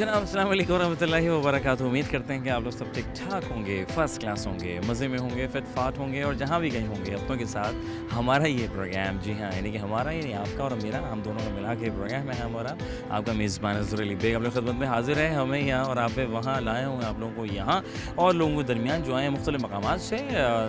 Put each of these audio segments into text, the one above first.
जनाब अस्सलाम वालेकुम रहमतुल्लाहि व बरकातहू। उम्मीद करते हैं कि आप लोग सब ठीक ठाक होंगे, फ़र्स्ट क्लास होंगे, मज़े में होंगे, फिट-फाट होंगे और जहाँ भी कहीं होंगे अपनों के साथ हमारा ये प्रोग्राम, जी हाँ, यानी कि हमारा ही नहीं आपका और मेरा, हम दोनों का मिला के प्रोग्राम है हमारा। आपका मेज़बान ज़ुहैर अली बेग आप लोग खिदमत में हाज़िर है। हमें यहाँ और आप वहाँ लाए हुए हैं आप लोगों को यहाँ और लोगों के दरमियान जो आए हैं मुख्तलिफ़ मकामात से।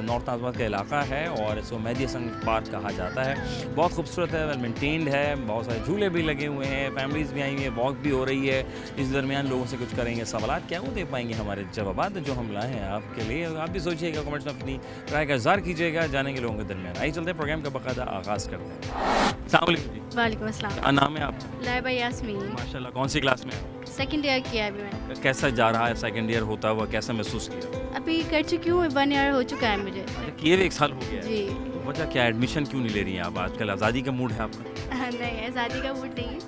नॉर्थ नाज़िमाबाद का इलाका है और इसको मेहदी हसन पार्क कहा जाता है। बहुत खूबसूरत है, वेल मेंटेन्ड है, बहुत सारे झूले भी लगे हुए हैं, फैमिलीज़ भी आई हुई हैं, वॉक भी हो रही है। इस दरमियान लोगों से कुछ करेंगे सवालात, क्या वो दे पाएंगे हमारे जवाबात जो हम लाए हैं आपके लिए। आप भी सोचिएगा, कमेंट्स में अपनी राय का इज़हार कीजिएगा, जानेंगे लोगों के दरमियान। आइए चलते हैं, प्रोग्राम का बाकायदा आगाज़ करते हैं। अस्सलाम वालेकुम जी। वालेकुम अस्सलाम। क्या नाम है आपका? लाइबा यास्मीन। माशाल्लाह, कौन सी क्लास में है? सेकंड ईयर किया है अभी मैंने। कैसा जा रहा है सेकंड ईयर होता हुआ, कैसा महसूस किया? अभी कर चुकी हूँ, 1 ईयर हो चुका है मुझे। अच्छा, किए हुए 1 साल हो गया है। जी। तो वजह क्या, एडमिशन क्यों नहीं ले रही हैं आप आजकल? आज़ादी का मूड है आपका? नहीं, आज़ादी का मूड नहीं है।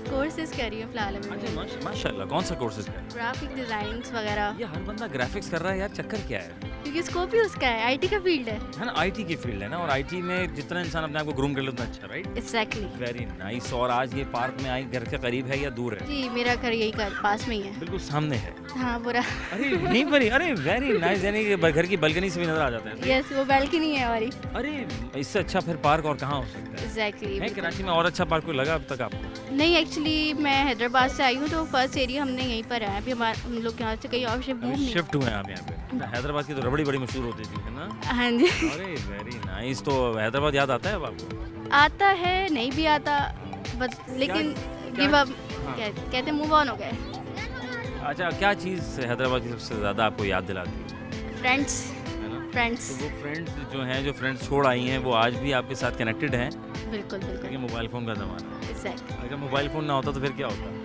कोर्सेज कर रही हूँ फ़िलहाल अभी अच्छा, मैं। माशाल्लाह, कौन सा कोर्सेज कर रहे हैं? ग्राफिक डिज़ाइनिंग्स वगैरह, ये हर बंदा ग्राफिक्स कर रहा है यार, चक्कर क्या है? क्योंकि स्कोप ही उसका है, आईटी का फील्ड है ना, आईटी की फील्ड है ना, और आईटी में जितना इंसान अपने आप को ग्रूम कर ले उतना अच्छा, राइट? एग्जैक्टली। Very nice. और आज ये पार्क में आई, घर के करीब है या दूर है? जी, मेरा घर यही घर पास में ही है। बिल्कुल सामने है। हाँ, पूरा। अरे नहीं पर, अरे वेरी नाइस, यानी कि घर की बालकनी से भी नजर आ जाता है। यस, वो बैल्कनी है हमारी। अरे इससे अच्छा फिर पार्क और कहाँ हो सकता है? एग्जैक्टली। है कराची में और अच्छा पार्क कोई लगा अब तक आपको? नहीं, एक्चुअली मैं हैदराबाद से आई हूँ, तो फर्स्ट एरिया हमने यहीं पर है। अभी हम लोग यहाँ से कहीं और शिफ्ट अभी नहीं। शिफ्ट हुए हैं आप यहाँ पे? हैदराबाद की तो रबड़ी बड़ी मशहूर होती थी, है ना? हाँ जी। अरे वेरी नाइस। तो हैदराबाद याद आता है अब आपको? आता है, नहीं भी आता, बस लेकिन गिव अप हाँ। कहते मूव ऑन हो गए। अच्छा, क्या चीज़ हैदराबाद की सबसे ज़्यादा आपको याद दिलाती है? फ्रेंड्स। है ना? फ्रेंड्स। तो वो फ्रेंड्स जो हैं, जो फ्रेंड्स छोड़ आई हैं, वो आज भी आपके साथ कनेक्टेड हैं? बिल्कुल क्योंकि बिल्कुल। मोबाइल फ़ोन का ज़माना है। एग्जैक्ट। अगर मोबाइल फ़ोन ना होता तो फिर क्या होता?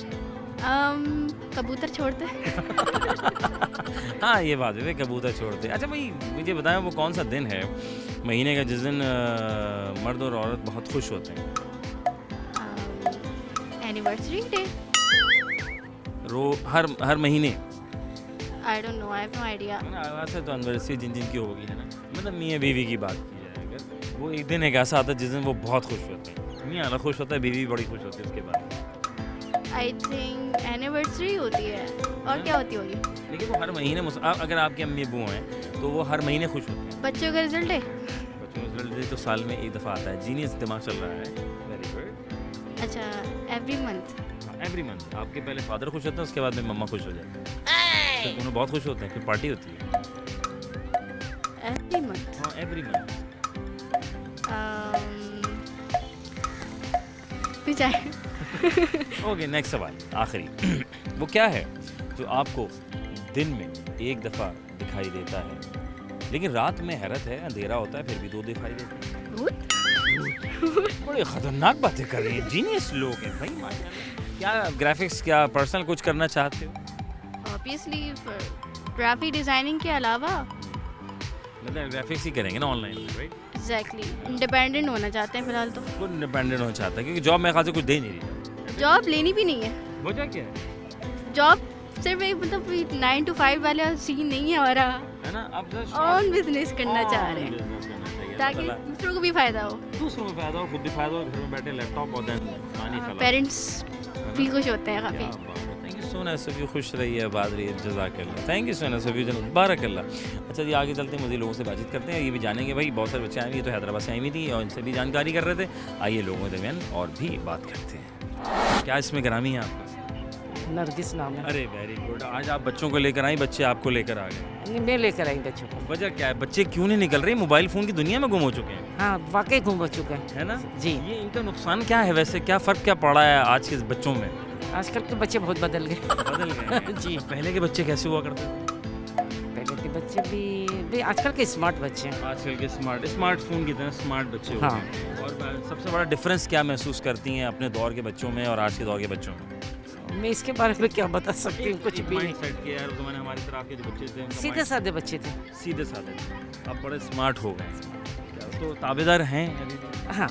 कबूतर छोड़ते। हाँ, ये बात है, कबूतर छोड़ते। अच्छा भाई, मुझे बताएं वो कौन सा दिन है महीने का जिस दिन मर्द और औरत बहुत खुश होते हैं? Anniversary day. हर महीने? I don't know, I have no idea. है ना, वैसे तो एनिवर्सरी जिन जिन की होगी, है ना, मतलब मियाँ बीवी की बात की जाए अगर, वो एक दिन एक ऐसा आता है जिस दिन वो बहुत खुश होते हैं। मियाँ अलग खुश होता है, बीवी बड़ी खुश होती है उसके बाद। आई थिंक एनिवर्सरी होती है, और क्या होती होगी? लेकिन वो हर महीने अगर आपके अम्मी अबू हैं तो वो हर महीने खुश होते हैं। बच्चों का रिजल्ट है। बच्चों का रिजल्ट तो साल में एक दफ़ा आता है। जीनियस दिमाग चल रहा है। Very good. अच्छा, एवरी मंथ। एवरी मंथ आपके पहले फादर खुश होते हैं, उसके बाद में मम्मा खुश हो जाते हैं, फिर दोनों बहुत खुश होते हैं, फिर पार्टी होती है। Every month. हाँ, एवरी मंथ। ओके, नेक्स्ट सवाल, आखिरी। वो क्या है जो आपको दिन में एक दफ़ा दिखाई देता है लेकिन रात में हैरत है, अंधेरा होता है फिर भी 2 दिखाई देते हैं? भूत। बड़ी खतरनाक बातें कर रही हैं, जीनियस लोग हैं भाई माशाल्लाह। क्या ग्राफिक्स, क्या पर्सनल कुछ करना चाहते हो? ऑब्वियसली ग्राफिक डिजाइनिंग के अलावा मतलब ग्राफिक्स ही करेंगे ना ऑनलाइन, राइट? एग्जैक्टली इंडिपेंडेंट होना चाहते हैं फिलहाल तो। वो इंडिपेंडेंट होना चाहता है क्योंकि जॉब मेरे ख्याल से कुछ दे नहीं रही। जॉब लेनी भी नहीं है। वजह क्या है? जॉब सिर्फ एक मतलब 9 to 5 वाला सीन नहीं है हमारा। है ना, आप जस्ट ऑन बिजनेस करना चाह रहे हैं ताकि मतलब दूसरों को भी फायदा हो, दूसरों को फायदा हो, खुद भी फायदा हो, घर में बैठे लैपटॉप और देन पानी खिलाओ। पेरेंट्स भी खुश होते हैं काफ़ी। थैंक यू सो मच सभी, खुश रहिए, आबाद रहिए, जज़ाकल्लाह। थैंक यू सो मच सभी जन, बारकल्लाह। अच्छा जी, आगे चलते हैं, मज़ीद लोगों से बातचीत करते हैं, ये भी जानेंगे भाई, बहुत सारे बच्चे आए हुए तो हैदराबाद से आई हुई थी और इनसे भी जानकारी कर रहे थे। आइए लोगों के दरमियान और भी बात करते हैं। क्या इसमें ग्रामी है आपका? नरगिस नाम है। अरे वेरी गुड। आज आप बच्चों को लेकर आई, बच्चे आपको लेकर आ गए, नहीं, मैं लेकर आई बच्चों को। वजह क्या है? बच्चे क्यों नहीं निकल रहे? मोबाइल फ़ोन की दुनिया में गुम हो चुके हैं, हाँ, वाकई गुम हो चुका है। है ना? जी। ये इनका नुकसान क्या है वैसे? क्या फ़र्क क्या पड़ा है आज के बच्चों में? आजकल के बच्चे बहुत बदल गए। बदल गए हैं। जी। पहले के बच्चे कैसे हुआ करते थे? पहले के बच्चे भी आजकल के स्मार्ट बच्चे हैं। आजकल के स्मार्टफोन की तरह स्मार्ट बच्चे हो हाँ। गए हैं। और सबसे बड़ा डिफरेंस क्या महसूस करती हैं अपने दौर के बच्चों में और आज के दौर के बच्चों में? मैं इसके बारे में क्या बता सकती हूँ, कुछ भी नहीं। माइंडसेट के यार, उस ज़माने हमारी तरह के जो बच्चे थे उनका सीधे साधे बच्चे थे। सीधे साधे थे। अब बड़े स्मार्ट हो गए, तो ताबेदार हैं अभी भी? हाँ,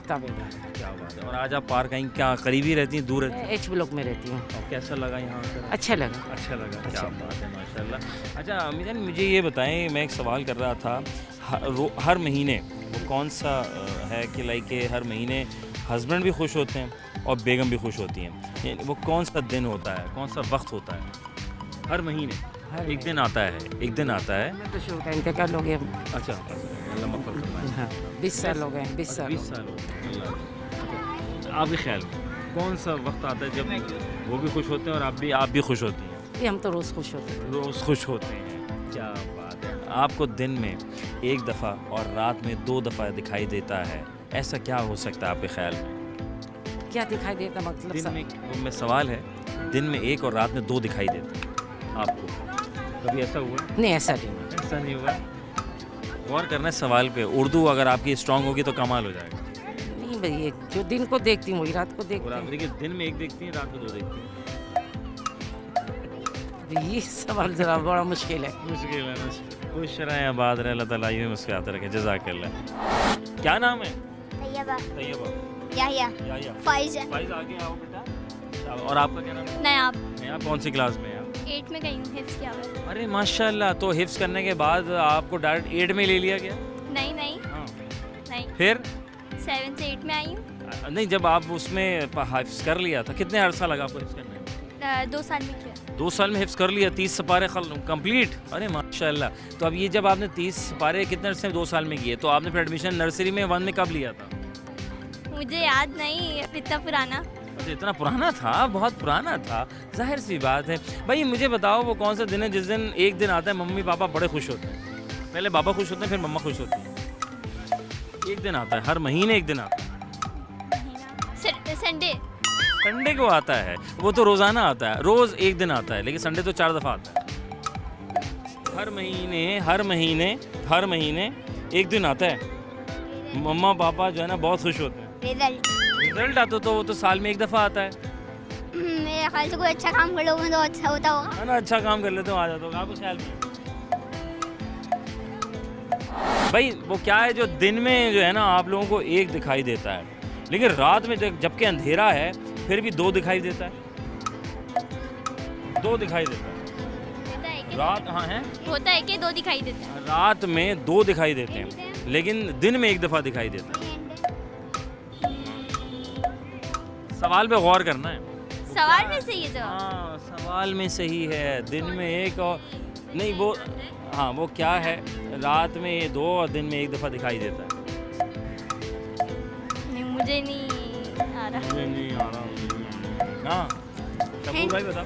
ताबेदार। क्या बात है। और आज आप पार्क आई, क्या करीबी रहती हैं, दूर रहती हैं? मैं H ब्लॉक में रहती हूँ। और कैसा लगा यहाँ आकर? अच्छा लगा। अच्छा लगा, अच्छा। क्या बात है, माशाल्लाह। अच्छा अमीजान, मुझे ये बताएं, मैं एक सवाल कर रहा था, हर महीने वो कौन सा है कि लाइक हर महीने हस्बैंड भी खुश होते हैं और बेगम भी खुश होती हैं। यानी वो कौन सा दिन होता है, कौन सा वक्त होता है हर महीने? एक दिन आता है, एक दिन आता है। मैं तो शुरू का इंतकाल हो गया। अच्छा, अल्लाह मग़फ़िरत फरमाए। हाँ 20 साल हो गए, 20 साल 20 साल हो गए। अल्लाह। आपके ख्याल में कौन सा वक्त आता है जब वो भी खुश होते हैं और आप भी खुश होती हैं? ये हम तो रोज़ खुश होते हैं। रोज़ खुश होते हैं, क्या बात है। आपको दिन में एक दफ़ा और रात में 2 दफ़ा दिखाई देता है, ऐसा क्या हो सकता है आपके ख्याल में? क्या दिखाई देता मतलब दिन सब? में वो में सवाल है, दिन में 1 और रात में 2 दिखाई देते हैं आपको, कभी ऐसा हुआ? नहीं ऐसा नहीं। ऐसा नहीं हुआ। गौर करना है सवाल पे। उर्दू अगर आपकी स्ट्रांग होगी तो कमाल हो जाएगा। नहीं भाई ये जो दिन को देखती हूँ वही रात को देखती और आप हूँ। देखिए दिन में 1 देखती हैं, रात में 2 देखती हैं। ये सवाल ज़रा बड़ा मुश्किल है। मुश्किल है ना। खुश रहें, आबाद रहें, अल्लाह ताला यूं मुस्कुराते रखे। जज़ाकल्लाह। क्या नाम है? तैयबा तैयबा। याहिया या फाइज है फाइज आगे आओ बेटा। और आपका क्या नाम है? नयाब नया कौन सी क्लास में है आप? 8 में गई हूँ, हिफ्स किया हुआ है। अरे माशाल्लाह, तो हिफ्स करने के बाद आपको डायरेक्ट 8 में ले लिया गया? नहीं नहीं हाँ। नहीं, फिर 7 से 8 में आई हूँ। नहीं, जब आप उसमें हिफ्स कर लिया था, कितने अरसा लगा आपको हिफ्स करने में? 2 साल में किया। 2 साल में हिफ्स कर लिया, 30 सपारे कंप्लीट। अरे माशाल्लाह। तो अब ये जब आपने 30 सपारे कितने अरसे में 2 साल में किए, तो आपने फिर एडमिशन नर्सरी में 1 में कब लिया था? मुझे याद नहीं, इतना पुराना। अच्छा, इतना पुराना था, बहुत पुराना था। जाहिर सी बात है। भाई मुझे बताओ वो कौन सा दिन है जिस दिन एक दिन आता है मम्मी पापा बड़े खुश होते हैं? पहले पापा खुश होते हैं, फिर मम्मा खुश होती है। एक दिन आता है, हर महीने एक दिन आता है। संडे। संडे को आता है, वो तो रोज़ाना आता है, रोज़ एक दिन आता है, लेकिन संडे तो 4 दफ़ा आता है। हर महीने एक दिन आता है। मम्मा पापा जो है ना बहुत खुश होते हैं। रिजल्ट आता तो वो तो साल में 1 दफ़ा आता है। मेरे ख्याल से कोई अच्छा काम कर लोगे तो अच्छा होता होगा। है ना, अच्छा काम कर लेते हो आ जाते हो। आपको ख्याल में भाई वो क्या है जो दिन में जो है ना आप लोगों को 1 दिखाई देता है, लेकिन रात में जबकि अंधेरा है फिर भी 2 दिखाई देता है। 2 दिखाई देता है होता है कि रात। हाँ है, होता है कि 2 दिखाई देते हैं। रात में 2 दिखाई देते हैं, लेकिन दिन में 1 दफ़ा दिखाई देता है। सवाल पे गौर करना है। सवाल में सही है जवाब। हाँ, सवाल में सही है। दिन में 1 और नहीं वो, हाँ वो क्या है, रात में 2 और दिन में 1 दफ़ा दिखाई देता है। नहीं, मुझे नहीं आ रहा। मुझे नहीं आ रहा। हाँ शबूर भाई बताओ।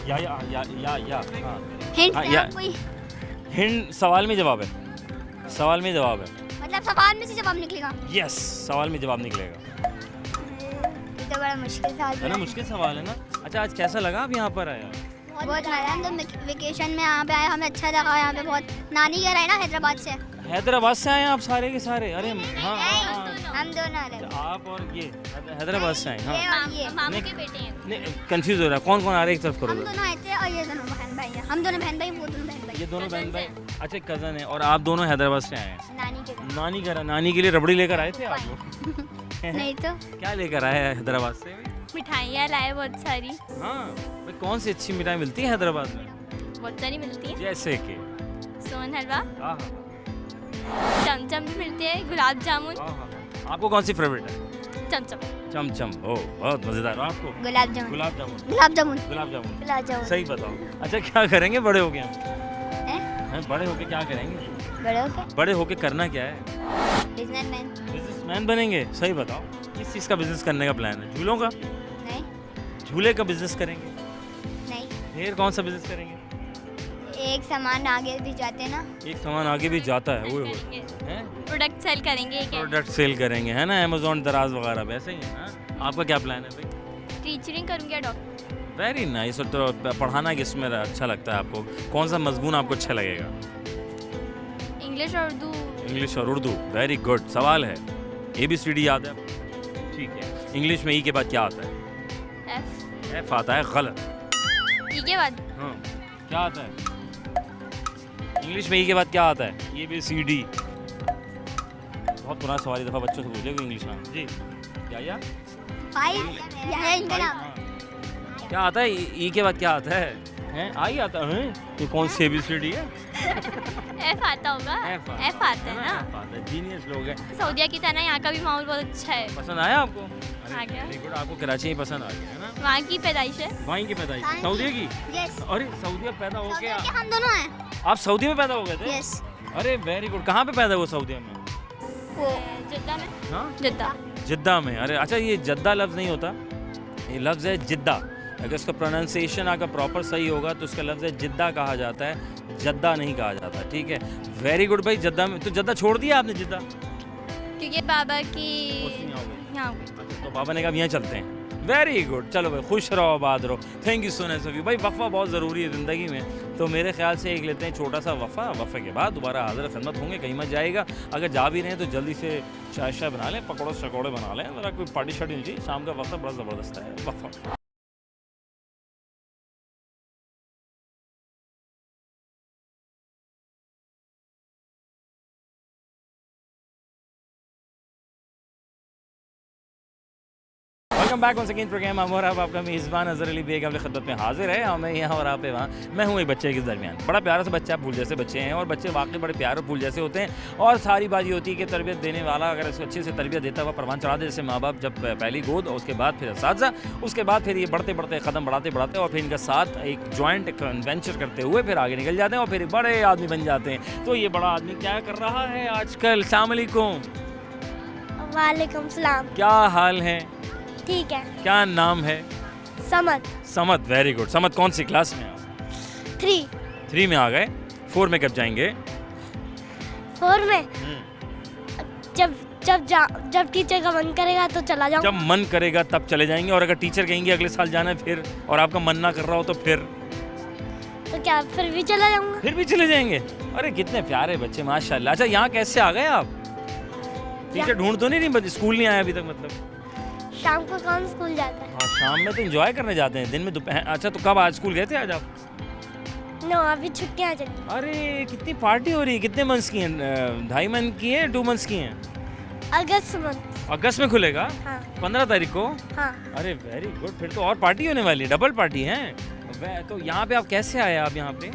या हाँ। हिंट हाँ, या- कोई हिंट सवाल में जवाब है। सवाल में जवाब है। मतलब सवाल में से जवाब निकलेगा। यस, सवाल में जवाब निकलेगा। ये तो बड़ा मुश्किल सवाल है ना, मुश्किल सवाल है ना। अच्छा, आज कैसा लगा आप यहाँ पर आया? बहुत मजा। हम तो वेकेशन में यहाँ पे आए, हमें अच्छा लगा यहाँ पे बहुत। नानी घर है ना हैदराबाद से। हैदराबाद से आए हैं आप सारे के सारे? अरे हाँ हाँ। हम दोनों आ रहे अच्छा, आप और ये हैदराबाद से आए? हाँ ये और ये। मामू के बेटे हैं। नहीं, कंफ्यूज हो रहा है। कौन कौन आ रहे हैं, एक तरफ करो हम जरा। दोनों आए थे और ये दोनों बहन भाई हैं। हम दोनों बहन भाई, वो दोनों बहन भाई। ये दोनों बहन भाई। अच्छा, कज़न है। और आप दोनों हैदराबाद से आए हैं? नानी के घर। नानी घर। नानी के लिए रबड़ी लेकर आए थे आप लोग? नहीं तो क्या लेकर आए हैं हैदराबाद से? मिठाइयाँ लाए बहुत सारी। हाँ भाई, कौन सी अच्छी मिठाई मिलती है हैदराबाद में? बहुत सारी मिलती है। जैसे कि सोन हलवा, हाँ चमचम भी मिलती है, गुलाब जामुन। हाँ। आपको कौन सी फेवरेट है? चमचम। चमचम। ओ बहुत मज़ेदार। आपको? गुलाब जामुन। गुलाब जामुन। गुलाब जामुन। गुलाब जामुन। गुलाब जामुन। सही बताओ। अच्छा, क्या करेंगे बड़े हो गए हम? हैं? हैं, बड़े होके क्या करेंगे? बड़े होके बड़े होके करना क्या है? बिजनेसमैन। बिजनेसमैन बनेंगे। सही बताओ, किस चीज़ का बिजनेस करने का प्लान है? झूलों का? नहीं झूले का बिजनेस करेंगे? नहीं, फिर कौन सा बिजनेस करेंगे? एक सामान आगे भी जाते ना। एक सामान आगे भी जाता है। वो करेंगे। हैं, प्रोडक्ट सेल करेंगे। प्रोडक्ट सेल करेंगे, है ना, अमेजोन दराज वगैरह वैसे ही है ना। आपका क्या प्लान है भाई? टीचरिंग करूँगी, डॉक्टर। Very nice. और तो पढ़ाना किस में अच्छा लगता है आपको? कौन सा मजमून आपको अच्छा लगेगा? इंग्लिश और उर्दू। इंग्लिश और उर्दू। Very good. सवाल है, ABCD याद है आपको? ठीक है। इंग्लिश में ई के बाद क्या आता है? एफ आता है। गलत। ई के बाद हाँ, क्या आता है इंग्लिश में? ई के बाद क्या आता है? ABCD। बहुत पुराना सवाल, दफ़ा बच्चों से पूछेगा इंग्लिश। हाँ जी, क्या फाइव या इनका नाम। क्या आता है? ई के बाद क्या आता है? हैं, आई आता है? ये कौन सी ABCD है? एफ आता होगा, एफ आता है ना। जीनियस लोग हैं। सऊदीया की तरह यहाँ का भी माहौल बहुत अच्छा है। पसंद आया आपको? आ गया। वेरी गुड, आपको कराची ही पसंद आ गया है ना? वहाँ की पैदाइश है। वहीं की पैदाइश हाँ। सऊदीया की? यस अरे सऊदीया पैदा हो सऊदीया गया। के हम दोनों हैं। आप सऊदी में पैदा हो गए थे? यस अरे वेरी गुड, कहाँ पे पैदा हुआ सऊदीया में? वो जिद्दा में। हाँ जिद्दा। जिद्दा में। अरे अच्छा, ये जद्दा लफ्ज़ नहीं होता, ये लफ्ज़ है जिद्दा। अगर इसका प्रोनाउंसिएशन आपका प्रॉपर सही होगा तो उसका लफ्ज़ है जिद्दा कहा जाता है, जद्दा नहीं कहा जाता। ठीक है, वेरी गुड भाई। जद्दा में तो जद्दा छोड़ दिया आपने? जिद्दा क्योंकि बाबा की पोस्टिंग यहाँ हो गई। यहाँ हो गई। अच्छा, तो पापा ने कहा अब यहाँ चलते हैं। वेरी गुड, चलो भाई खुश रहो, आबाद रहो। Thank you so much of you भाई। वक्फा बहुत ज़रूरी है ज़िंदगी में, तो मेरे ख्याल से एक लेते हैं छोटा सा वक्फा। वक्फे के बाद दोबारा हाजिर खिदमत होंगे, कहीं मत जाएगा। अगर जा भी रहे हैं तो जल्दी से चाय शाय बना लें, पकौड़े शकौड़े बना लें, मेरा कोई पार्टी शार्टी नहीं चाहिए। शाम का वक्फा बड़ा ज़बरदस्त है वक्फा। Welcome back one second program. हम और आपका मेज़बान अज़हर अली बेग अपनी खिदमत में हाजिर है। हमें यहाँ और आप पे वहाँ। मैं हूँ एक बच्चे के दरमियान, बड़ा प्यारा सा बच्चा, फूल जैसे बच्चे हैं और बच्चे वाकई बड़े प्यारे फूल जैसे होते हैं। और सारी बात ये होती है कि तरबियत देने वाला अगर इसको अच्छे से तरबियत देता हुआ परवान चढ़ा दे, जैसे माँ बाप जब पहली गोद, उसके बाद फिर असातिज़ा, उसके बाद फिर ये बढ़ते बढ़ते कदम बढ़ाते बढ़ाते और फिर इनका साथ एक जॉइंट वेंचर करते हुए फिर आगे निकल जाते हैं और फिर बड़े आदमी बन जाते हैं। तो ये बड़ा आदमी क्या कर रहा है आजकल? अस्सलाम वालेकुम। वालेकुम सलाम। क्या हाल है? ठीक है। क्या नाम है? समद। Samad, very good. समद कौन सी क्लास में आप? 3 में आ गए। 4 में कब जाएंगे? 4 में जब टीचर का मन करेगा तो चला जाऊँ। जब मन करेगा तब चले जाएंगे, और अगर टीचर कहेंगे अगले साल जाना है फिर, और आपका मन ना कर रहा हो तो फिर क्या फिर भी चला जाऊँगा? फिर भी चले जाएंगे। अरे कितने प्यारे बच्चे माशाल्लाह। अच्छा, यहाँ कैसे आ गए आप? टीचर ढूंढ तो नहीं रही? स्कूल नहीं आया अभी तक मतलब? शाम को कौन स्कूल जाता है? हाँ, शाम में तो एंजॉय करने जाते हैं, दिन में दोपहर। अच्छा, तो कब आज स्कूल गए थे आज आप? नो, अभी छुट्टियाँ चली। अरे कितनी पार्टी हो रही है। कितने मंथ्स की हैं? 2.5 मंथ की है, 2 मंथ्स की हैं? अगस्त में खुलेगा। हाँ 15 तारीख को। हाँ। अरे वेरी गुड, फिर तो और पार्टी होने वाली है, डबल पार्टी है। तो यहाँ पे आप कैसे आए? आप यहाँ पे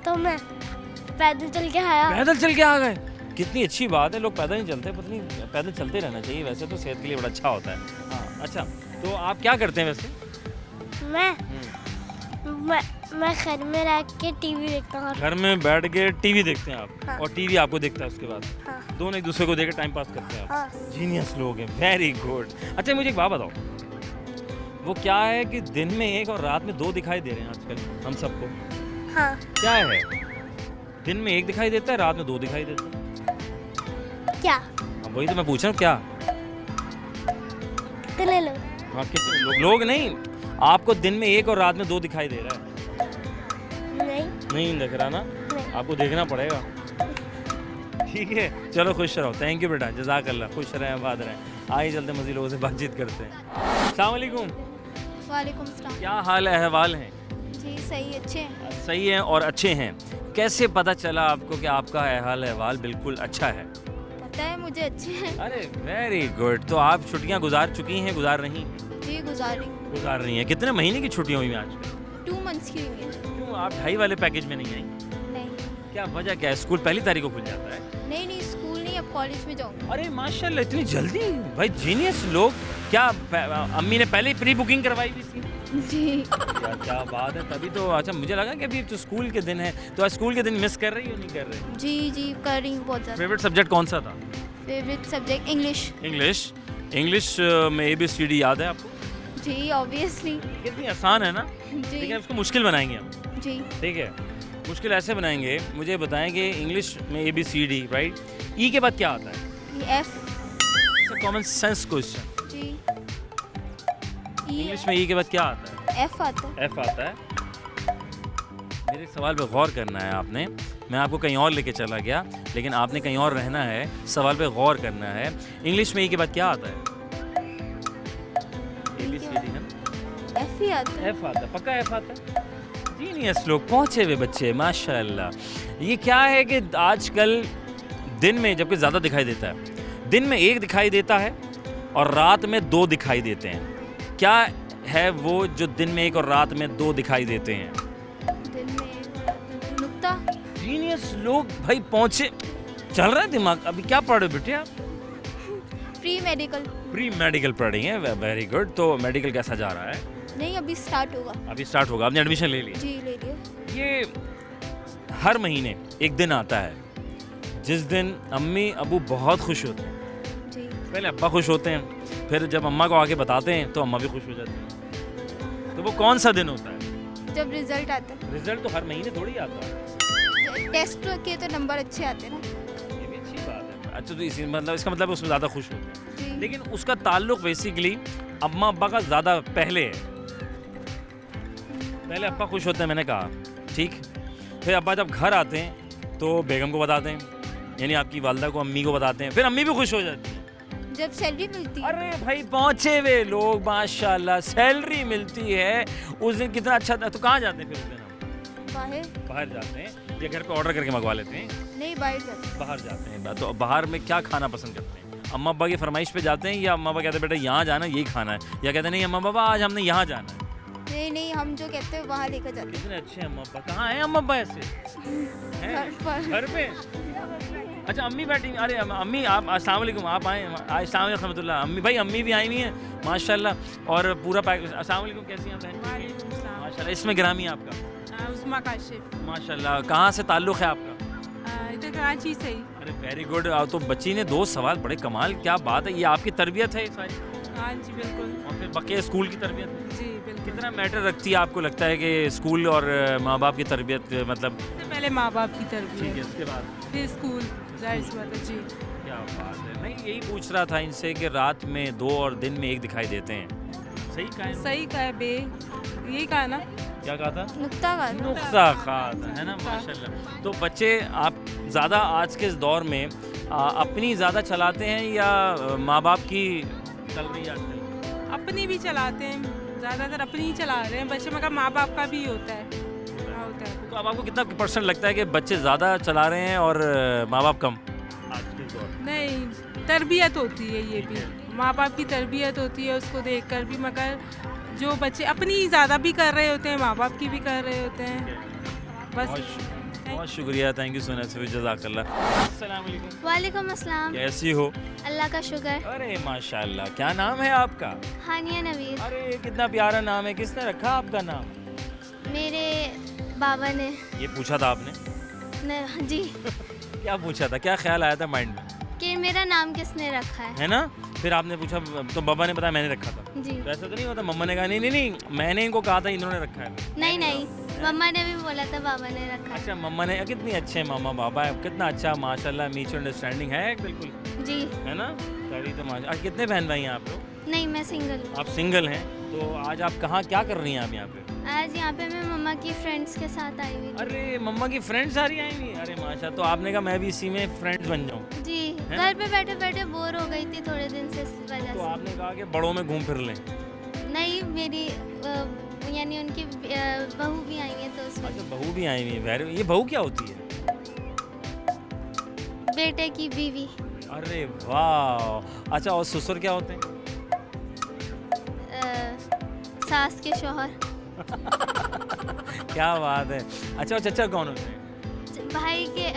तो मैं पैदल चल के आया। पैदल चल के आ गए? कितनी अच्छी बात है, लोग पैदल नहीं चलते, पता नहीं पैदल चलते रहना चाहिए, वैसे तो सेहत के लिए बड़ा अच्छा होता है। हाँ अच्छा, तो आप क्या करते हैं वैसे? मैं घर में रह के टीवी देखता हूँ। घर में बैठ के टीवी देखते हैं आप? हाँ। और टीवी आपको देखता है उसके बाद? हाँ। दोनों एक दूसरे को देख के टाइम पास करते हैं आप? हाँ। जीनियस लोग हैं, वेरी गुड। अच्छा मुझे एक बात बताओ, वो क्या है कि दिन में एक और रात में 2 दिखाई दे रहे हैं आजकल हम सबको? हाँ। क्या है? दिन में 1 दिखाई देता है, रात में 2 दिखाई देता है। क्या? वही तो मैं पूछ रहा हूँ, क्या? कितने लोग? हाँ कितने लोग? लोग नहीं, आपको दिन में 1 और रात में 2 दिखाई दे रहा है? नहीं दिख रहा ना? नहीं। आपको देखना पड़ेगा। ठीक है, चलो खुश रहो। थैंक यू बेटा, जज़ाकल्लाह। खुश रहें, आबाद रहें। आइए चलते मज़ीद लोगों से बातचीत करते हैं। अस्सलाम वालेकुम। वालेकुम सलाम। क्या हाल है, अहवाल हैं? जी सही, अच्छे हैं। सही हैं और अच्छे हैं। कैसे पता चला आपको कि आपका हाल अहवाल बिल्कुल अच्छा है? पता है मुझे, अच्छे हैं। अरे वेरी गुड। तो आप छुट्टियां गुजार चुकी हैं, गुजार रही हैं? जी गुजार रही हैं। कितने महीने की छुट्टियां हुई हैं आज? 2 मंथ्स की हुई है। क्यों आप 2.5 वाले पैकेज में नहीं आई? नहीं क्या वजह क्या है? स्कूल पहली तारीख को खुल जाता है? नहीं, स्कूल नहीं, अब कॉलेज में जाऊँगी। अरे माशाल्लाह, इतनी जल्दी? भाई जीनियस लोग। क्या अम्मी ने पहले ही प्री बुकिंग करवाई हुई थी? जी क्या बात है, तभी तो। अच्छा मुझे लगा कि अभी तो स्कूल के दिन है, तो आज स्कूल के दिन मिस कर रही हो नहीं कर रही? जी कर रही हूँ बहुत ज़्यादा। फेवरेट सब्जेक्ट कौन सा था? Favourite subject English. इंग्लिश में ABCD याद है आपको? जी ऑब्वियसली। कितनी आसान है ना? जी लेकिन उसको मुश्किल बनाएंगे हम। जी ठीक है, मुश्किल ऐसे बनाएंगे। मुझे बताएं कि इंग्लिश में ABCD राइट, E के बाद क्या आता है? F। Common sense question. जी इंग्लिश में E के बाद क्या आता है? F आता है। F आता है। मेरे सवाल पे गौर करना है आपने। मैं आपको कहीं और लेके चला गया, लेकिन आपने कहीं और रहना है, सवाल पे गौर करना है। इंग्लिश में E के बाद क्या आता है? ABCD है ना? F ही आता है। F आता है, पक्का F आता है। जीनियस लोग, पहुँचे हुए बच्चे माशाल्लाह। ये क्या है कि आजकल दिन में जबकि ज़्यादा दिखाई देता है, दिन में 1 दिखाई देता है और रात में 2 दिखाई देते हैं। क्या है वो जो दिन में 1 और रात में 2 दिखाई देते हैं? दिन में नुक्ता। जीनियस लोग भाई पहुंचे। चल रहा है दिमाग। अभी क्या पढ़ रहे हो बेटे आप? Pre medical. प्री मेडिकल पढ़ रही हैं, वेरी गुड। तो मेडिकल कैसा जा रहा है? नहीं, अभी स्टार्ट होगा। अभी स्टार्ट होगा। आपने एडमिशन ले लिया? जी, ले लिया। ये हर महीने एक दिन आता है जिस दिन अम्मी अबू बहुत खुश होते हैं। जी। पहले अब्बा खुश होते हैं, फिर जब अम्मा को आके बताते हैं तो अम्मा भी खुश हो जाती हैं। तो वो कौन सा दिन होता है? जब रिजल्ट आता है। रिजल्ट तो हर महीने थोड़ी आता है। टेस्ट के तो नंबर अच्छे आते हैं ना। ये भी अच्छी बात है। अच्छा, तो इसी मतलब इसका मतलब उसमें ज़्यादा खुश होते हैं। जी। लेकिन उसका ताल्लुक बेसिकली अम्मा अब्बा का ज़्यादा पहले है। पहले अब्बा खुश होते हैं, मैंने कहा ठीक। फिर अब्बा जब घर आते हैं तो बेगम को बताते हैं, यानी आपकी वालदा को, अम्मी को बताते हैं, फिर अम्मी भी खुश हो जाती है। जब सैलरी मिलती है। अरे भाई पहुंचे हुए लोग, माशाल्लाह सैलरी मिलती है उस दिन, कितना अच्छा था। तो कहाँ जाते हैं फिर उस दिन? बाहर। बाहर जाते हैं या घर पे ऑर्डर करके मंगवा लेते हैं? नहीं, बाहर जाते हैं। बाहर जाते हैं। तो बाहर में क्या खाना पसंद करते हैं? अम्मा अब्बा की फरमाइश पे जाते हैं या अम्मा अब्बा कहते हैं बेटा यहाँ जाना यही खाना है, या कहते हैं नहीं अम्मा बाबा आज हमने यहाँ जाना है? नहीं, हम जो कहते हैं वहाँ लेकर जाते कितने अच्छे अम्मा अब्बा। कहाँ हैं अम्मा अब्बा ऐसे? हैं? घर पर। घर पे? अच्छा, अम्मी बैठी। अरे अम्मी आप अस्सलाम वालेकुम, आप आए। अस्सलाम वालेकुम रहमतुल्लाह। अम्मी भाई, अम्मी भी आई हुई हैं माशाल्लाह। और पूरा पैक। अस्सलाम वालेकुम, कैसी हैं आप बहन? माशाल्लाह। इसमें गिरामी आपका? उस्मा काशिफ। माशाल्लाह। कहाँ से ताल्लुक़ है आपका? इधर कराची से ही। अरे वेरी गुड। तो बच्ची ने 2 सवाल, बड़े कमाल, क्या बात है। ये आपकी तरबियत है ये सारी? हाँ जी, बिल्कुल। और फिर बके स्कूल की तरबियत? जी, बिल्कुल। कितना मैटर रखती है आपको लगता है कि स्कूल और माँ बाप की तरबियत? मतलब सबसे पहले माँ बाप की ठीक है, तरबियत, इसके बाद फिर स्कूल, जाहिर सी बात है। जी। क्या बात है। मैं यही पूछ रहा था इनसे कि रात में 2 और दिन में 1 दिखाई देते हैं। सही कहा है? सही कहा है बे, यही कहा ना। क्या कहा था? नुक्ता का। नुक्ता कहा था, है ना? माशाल्लाह। तो बच्चे आप ज़्यादा आज के इस दौर में अपनी ज़्यादा चलाते हैं या माँ बाप की चल रही है आजकल? अपनी भी चलाते हैं, ज़्यादातर अपनी ही चला रहे हैं बच्चे, मगर माँ बाप का भी होता है। हाँ, होता है। तो अब आपको कितना % लगता है कि बच्चे ज़्यादा चला रहे हैं और माँ बाप कम आज के दौर में? नहीं, तरबियत होती है, ये भी माँ बाप की तरबियत होती है, उसको देखकर भी। मगर जो बच्चे अपनी ज़्यादा भी कर रहे होते हैं, माँ बाप की भी कर रहे होते हैं। बस। बहुत शुक्रिया, थैंक यू सो मच, जज़ाकल्लाह। अस्सलाम वालेकुम। वालेकुम अस्सलाम। कैसी हो? अल्लाह का शुक्र। अरे माशाल्लाह। क्या नाम है आपका? हानिया नवीर। अरे कितना प्यारा नाम है। किसने रखा आपका नाम? मेरे बाबा ने। ये पूछा था आपने? जी। क्या पूछा था? क्या ख्याल आया था माइंड में कि मेरा नाम किसने रखा है? है ना? फिर आपने पूछा तो बाबा ने बताया मैंने रखा था। जी। तो ऐसा तो नहीं होता मम्मा ने कहा नहीं नहीं नहीं मैंने इनको कहा था, इन्होंने रखा है? नहीं, मम्मा ने भी बोला था बाबा ने रखा है। अच्छा, मम्मा ने। कितनी अच्छे मामा बाबा है, कितना अच्छा माशाल्लाह, म्यूचुअल अंडरस्टैंडिंग है बिल्कुल, जी। है ना? तभी तो माशा। कितने बहन भाई हैं आप लोग? नहीं, मैं सिंगल हूँ। आप सिंगल हैं। तो आज आप कहाँ क्या कर रही हैं आप यहाँ पे? आज यहाँ पे मैं मम्मा की फ्रेंड्स के साथ आई हुई थी। अरे मम्मा की फ्रेंड्स सारी आई हुई? अरे माशा। तो आपने कहा मैं भी इसी में फ्रेंड्स बन जाऊँ? जी। है? घर पे बैठे बैठे बोर हो गई थी थोड़े दिन से, इस वजह तो से। आपने कहा कि बड़ों में घूम फिर लें? नहीं, मेरी यानी उनकी बहू भी आई है तो उस वजह अच्छा, बहू भी आई हुई है। ये बहू क्या होती है? बेटे की बीवी। अरे वाह। अच्छा, और ससुर क्या होते हैं? सास के शौहर। क्या बात है। अच्छा, और चचा कौन होते हैं? भाई के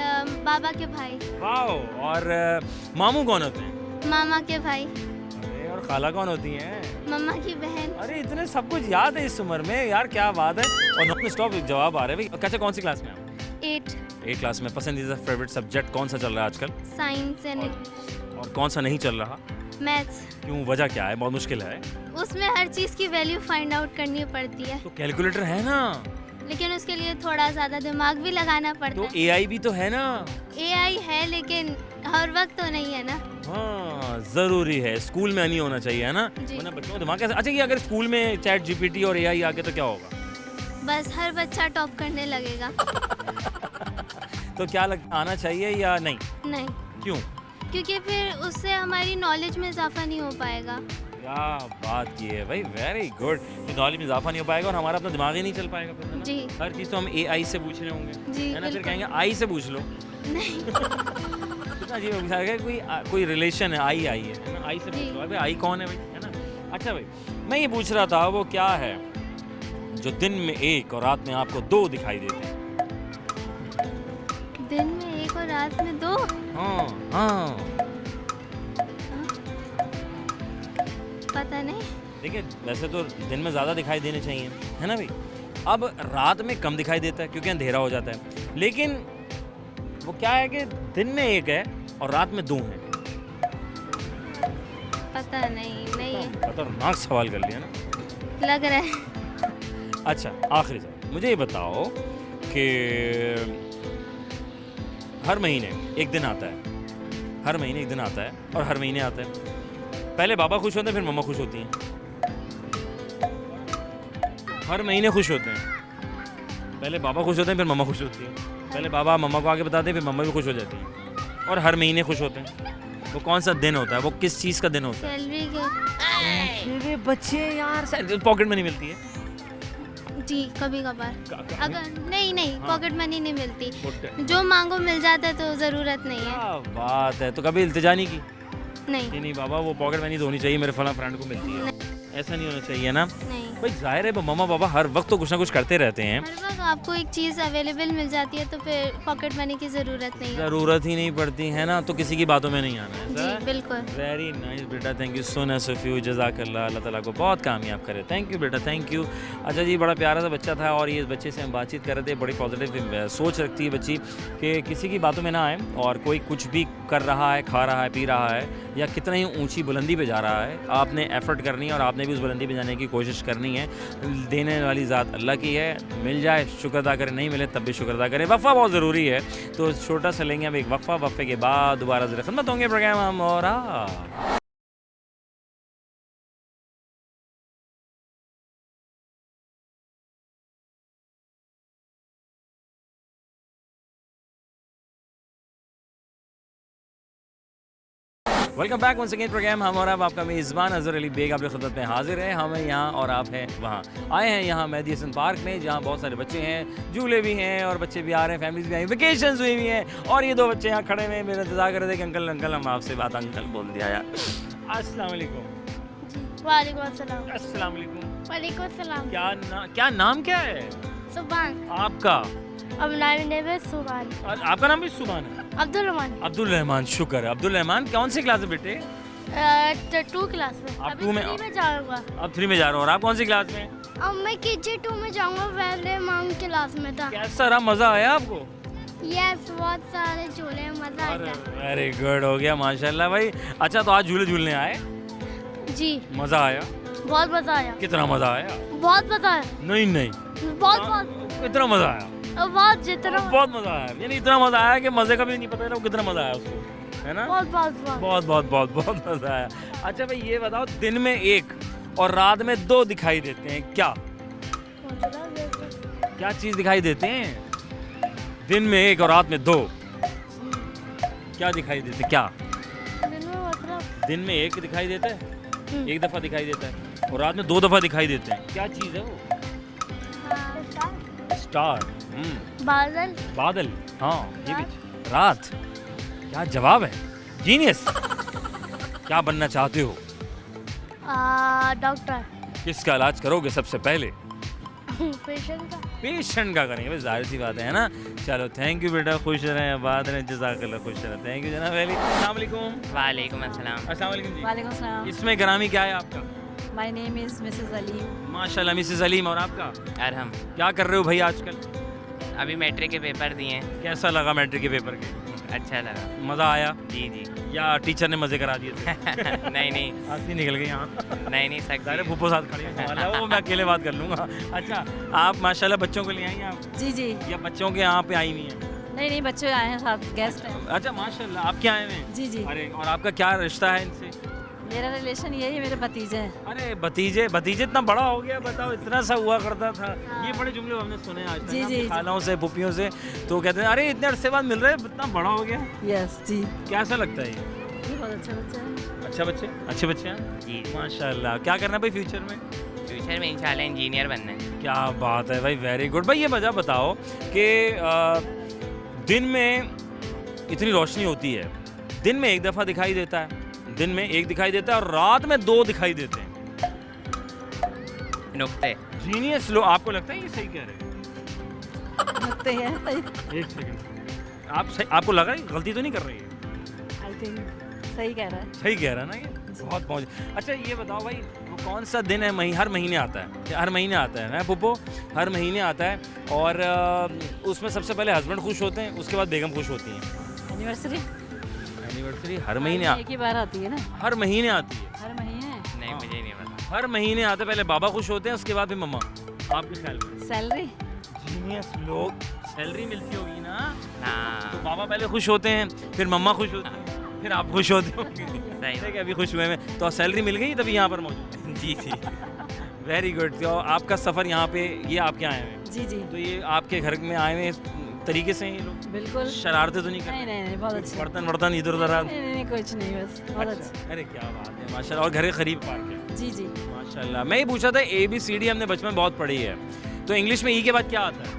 बाबा के भाई। वाह। और मामू कौन होते हैं? मामा के भाई। अरे, और खाला कौन होती हैं? मम्मा की बहन। अरे इतने सब कुछ याद है इस उम्र में यार, क्या बात है। और नॉन स्टॉप जवाब आ रहे हैं भाई। अच्छा, कौन सी क्लास में आप? 8 क्लास में। पसंदीदा फेवरेट सब्जेक्ट कौन सा चल रहा है आजकल? साइंस एंड और कौन सा नहीं चल रहा? मैथ्स। क्यों, वजह क्या है? बहुत मुश्किल है? उसमें हर चीज़ की वैल्यू फाइंड आउट करनी पड़ती है, तो कैलकुलेटर है ना, लेकिन उसके लिए थोड़ा ज़्यादा दिमाग भी लगाना पड़ता तो है। AI भी तो है ना? AI है, लेकिन हर वक्त तो नहीं है ना। हाँ, जरूरी है। स्कूल में नहीं होना चाहिए, है ना? जी। वरना बच्चों का दिमाग कैसे। अच्छा, ये अगर स्कूल में चैट GPT और AI आ गया तो क्या होगा? बस हर बच्चा टॉप करने लगेगा। तो क्या आना चाहिए या नहीं? नहीं, क्यों? क्योंकि फिर उससे हमारी नॉलेज में इजाफा नहीं हो पाएगा। क्या बात की है भाई, वेरी गुड। नॉलेज में इजाफा नहीं हो पाएगा और हमारा अपना दिमाग ही नहीं चल पाएगा फिर, है ना? जी। हर चीज़ तो हम AI से पूछ रहे होंगे, जी, है ना? फिर बिल्कुल। कहेंगे आई से पूछ लो। नहीं। कितना अजीब है। कोई रिलेशन है, आई है ना? आई से पूछ जी। लो। अबे आई कौन है भाई, है ना? अच्छा भाई, मैं ये पूछ रहा था वो क्या है जो दिन में 1 और रात में आपको 2 दिखाई देते हैं? रात में 2 हाँ हाँ पता नहीं। देखिए वैसे तो दिन में ज़्यादा दिखाई देने चाहिए, है ना भाई। अब रात में कम दिखाई देता है क्योंकि अंधेरा हो जाता है, लेकिन वो क्या है कि दिन में एक है और रात में 2 हैं। पता नहीं खतरनाक सवाल कर लिया ना। लग रहा है। अच्छा आखिरी सवाल, मुझे ये बताओ कि हर महीने एक दिन आता है, हर महीने एक दिन आता है और हर महीने आता है। पहले बाबा खुश होते हैं फिर मम्मा खुश होती हैं। हर महीने खुश होते हैं, पहले बाबा खुश होते हैं फिर मम्मा खुश होती है। पहले बाबा मम्मा को आगे बताते हैं फिर मम्मा भी खुश हो जाती है। और हर महीने खुश होते हैं। वो कौन सा दिन होता है, वो किस चीज़ का दिन होता है? सैलरी के मेरे बच्चे यार, पॉकेट मनी मिलती है। जी कभी कभार। अगर नहीं हाँ। पॉकेट मनी नहीं मिलती, जो मांगो मिल जाता है तो ज़रूरत नहीं है। क्या बात है, तो कभी इल्तिजा नहीं की नहीं कि नहीं बाबा वो पॉकेट मनी तो होनी चाहिए, मेरे फला फ्रेंड को मिलती है, ऐसा नहीं होना चाहिए ना नहीं। भाई। जाहिर है मम्मा पापा हर वक्त तो कुछ ना कुछ करते रहते हैं। हर वक्त आपको एक चीज़ अवेलेबल मिल जाती है तो फिर पॉकेट मनी की ज़रूरत नहीं है। ज़रूरत ही नहीं पड़ती है ना, तो किसी की बातों में नहीं आना है। जी बिल्कुल। वेरी नाइस बेटा, thank you so nice of you, जज़ाकल्लाह, अल्लाह ताला को बहुत कामयाब करे। थैंक यू बेटा, थैंक यू। अच्छा जी, बड़ा प्यारा सा बच्चा था और ये बच्चे से हम बातचीत कर रहे थे। बड़ी पॉजिटिव सोच रखती है बच्ची कि किसी की बातों में ना आए, और कोई कुछ भी कर रहा है, खा रहा है, पी रहा है, या कितना ही ऊंची बुलंदी पे जा रहा है, आपने एफर्ट करनी है और आपने भी उस बुलंदी पे जाने की कोशिश करनी है। देने वाली ज़ात अल्लाह की है, मिल जाए शुक्र अदा करें, नहीं मिले तब भी शुक्र अदा करें। वक्फा बहुत ज़रूरी है, तो छोटा सा लेंगे अब एक वक्फा। वक्फे के बाद दोबारा ज़रा खिदमत होंगे प्रोग्राम हम और welcome back once again program हम और आप। आपका मेज़बान अज़हर अली बेग आपकी खिदमत में हाजिर है। हम हैं यहाँ और आप हैं वहाँ। आए हैं यहाँ मेहदी हसन पार्क में, जहाँ बहुत सारे बच्चे हैं, झूले भी हैं और बच्चे भी आ रहे हैं, फैमिलीज भी आई, वेकेशंस हुई हुई हैं। और ये 2 बच्चे यहाँ खड़े हुए मेरा इंतजार कर रहे थे कि अंकल अंकल हम आपसे बात, अंकल बोल दिया यार। अस्सलाम वालेकुम। वालेकुम अस्सलाम। अस्सलाम वालेकुम। वालेकुम अस्सलाम। क्या नाम क्या है सुभान। आपका? अब नाम है सुभान। और आपका नाम भी सुभान है? अब्दुल रहमान। अब्दुल रहमान, शुक्र है। अब्दुल रहमान कौन सी क्लास में बेटे? 2 क्लास में। आप अभी 2 में? 3 में जाऊंगा। अब 3 में जा रहा हूँ। और आप कौन सी क्लास में? अब मैं KG 2 में जाऊंगा, पहले माउंट क्लास में था। कैसा रहा, मजा आया आपको? यस, बहुत सारे झूले हैं, मजा आता है। वेरी गुड, हो गया माशाल्लाह भाई। अच्छा तो आज झूले झूलने आए? जी मजा आया? बहुत मजा आया। कितना मजा आया? बहुत मजा आया। नहीं नहीं, बहुत कितना मजा आया? बहुत जितना बहुत मजा आया, यानी इतना मजा आया कि मजे का भी नहीं पता था कितना मजा आया उसको, है ना? बहुत बहुत बहुत बहुत बहुत बहुत मजा आया। अच्छा भाई ये बताओ, दिन में 1 और रात में 2 दिखाई देते हैं, क्या क्या चीज दिखाई देते हैं? दिन में 1 और रात में 2 क्या दिखाई देते, क्या? दिन में 1 दिखाई देता है, 1 दफा दिखाई देता है, और रात में 2 दफा दिखाई देते हैं। क्या चीज है वो? स्टार। बादल। बादल, हाँ ये भी। रात। क्या जवाब है, जीनियस। क्या बनना चाहते हो? डॉक्टर। किसका इलाज करोगे सबसे पहले? पेशेंट का। पेशेंट का करेंगे भाई, जाहिर सी बात है ना। चलो थैंक यू बेटा, खुश रहें, आबाद रहें, जज़ाकल्लाह, खुश रहें। थैंक यू जनाब। अस्सलाम वालेकुम। वालेकुम अस्सलाम। अस्सलाम वालेकुम जी। वालेकुम सलाम। इसमें ग्रामी क्या है आपका? My name is Mrs Aleem. माशाल्लाह मिसेस अलीम। और आपका अरहम। क्या कर रहे हो भाई आजकल? अभी मैट्रिक के पेपर दिए हैं। कैसा लगा मैट्रिक के पेपर के? अच्छा लगा। मज़ा आया जी जी। या टीचर ने मज़े करा दिए थे? नहीं नहीं आदमी निकल गई यहाँ। नहीं सकती। सारे फूफो साथ खड़ी है, वो मैं अकेले बात कर लूँगा। अच्छा आप माशाल्लाह बच्चों को ले आई हैं आप, जी जी। या बच्चों के यहाँ पे आई हुई हैं? नहीं नहीं, बच्चे आए हैं साथ, गेस्ट हैं। अच्छा माशाल्लाह, आप क्या आए हुए हैं? जी जी। अरे और आपका क्या रिश्ता है इनसे? मेरा रिलेशन यही है, मेरे भतीजे हैं। अरे भतीजे, भतीजे इतना बड़ा हो गया, बताओ इतना सा हुआ करता था। ये बड़े जुमले हमने सुने आज तक जी, ना, जी, अपनी खालाओं से, पुप्पियों से, तो कहते हैं अरे इतने अरसे बाद मिल रहे हैं, इतना बड़ा हो गया। यस जी। कैसा लगता है ये? बहुत अच्छा बच्चा है। अच्छा बच्चे, अच्छे बच्चे हैं जी। माशाल्लाह। क्या करना है भाई फ्यूचर में? फ्यूचर में इंशाल्लाह इंजीनियर बनना है। क्या बात है भाई, वेरी गुड। भाई ये वजह बताओ कि दिन में इतनी रोशनी होती है, दिन में 1 दफ़ा दिखाई देता है, दिन में 1 दिखाई देता है और रात में 2 दिखाई देते हैं। नुक्ते। जीनियस लो, आपको लगता है ये सही कह रहे हैं? लगते हैं। एक सेकंड, आपको लगा है गलती तो नहीं कर रही है? आई थिंक सही कह रहा है। सही कह रहा है ना ये? बहुत पहुँच। अच्छा ये बताओ भाई, वो कौन सा दिन है हर महीने आता है? हर महीने आता है ना पुप्पो? हर महीने आता है और उसमें सबसे पहले हस्बैंड खुश होते हैं, उसके बाद बेगम खुश होती हैं। एनिवर्सरी एनिवर्सरी हर महीने एक ही बार आती है ना, हर महीने आती है। हर महीने। नहीं मुझे नहीं पता। हर महीने आता है, पहले बाबा खुश होते हैं, उसके बाद फिर मम्मा। आपके ख्याल में? सैलरी। जीनियस लोग, सैलरी मिलती होगी ना, हाँ तो बाबा पहले खुश होते हैं, फिर मम्मा खुश होती है, फिर आप खुश होते हो। सही। ठीक है, अभी खुश हुए हैं तो सैलरी मिल गई तभी यहाँ पर मौजूद। जी जी। Very good. तो आपका सफ़र यहाँ पे, ये आप क्या आए हुए हैं? जी जी तो ये आपके घर में आए हुए तरीके से हैं ये लोग? बिल्कुल। शरारतें तो नहीं कर नहीं नहीं नहीं, बहुत अच्छे। बर्तन इधर उधर नहीं नहीं नहीं, कुछ नहीं, बस बहुत अच्छे। अरे क्या बात है, माशाल्लाह। और घर के करीब पार्क है? जी जी। माशाल्लाह। मैं ये पूछा था, ABCD हमने बचपन में बहुत पढ़ी है, तो इंग्लिश में ई के बाद क्या आता है?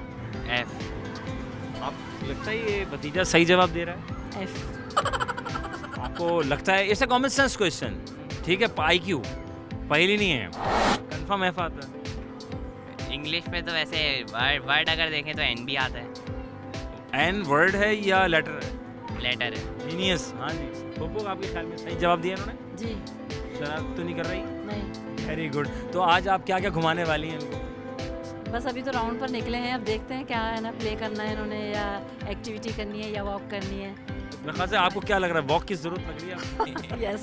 F। आप लगता है ये भतीजा सही जवाब दे रहा है? एफ। आपको लगता है? It's a common sense question, ठीक है? IQ पहली नहीं है, कंफर्म F आता है। इंग्लिश में तो वैसे वर्ड अगर देखें तो N भी आता है। N वर्ड है या लेटर है? लेटर है। जीनियस। हाँ जी। पोपो आपके ख्याल में सही जवाब दिया इन्होंने? जी। शरारत तो नहीं कर रही? नहीं, वेरी गुड। तो आज आप क्या क्या घुमाने वाली हैं इनको? बस अभी तो राउंड पर निकले हैं, अब देखते हैं क्या है ना, प्ले करना है इन्होंने या एक्टिविटी करनी है या वॉक करनी है। मेरे ख्याल से आपको क्या लग रहा है, वॉक की जरूरत लग रही है आपको? यस,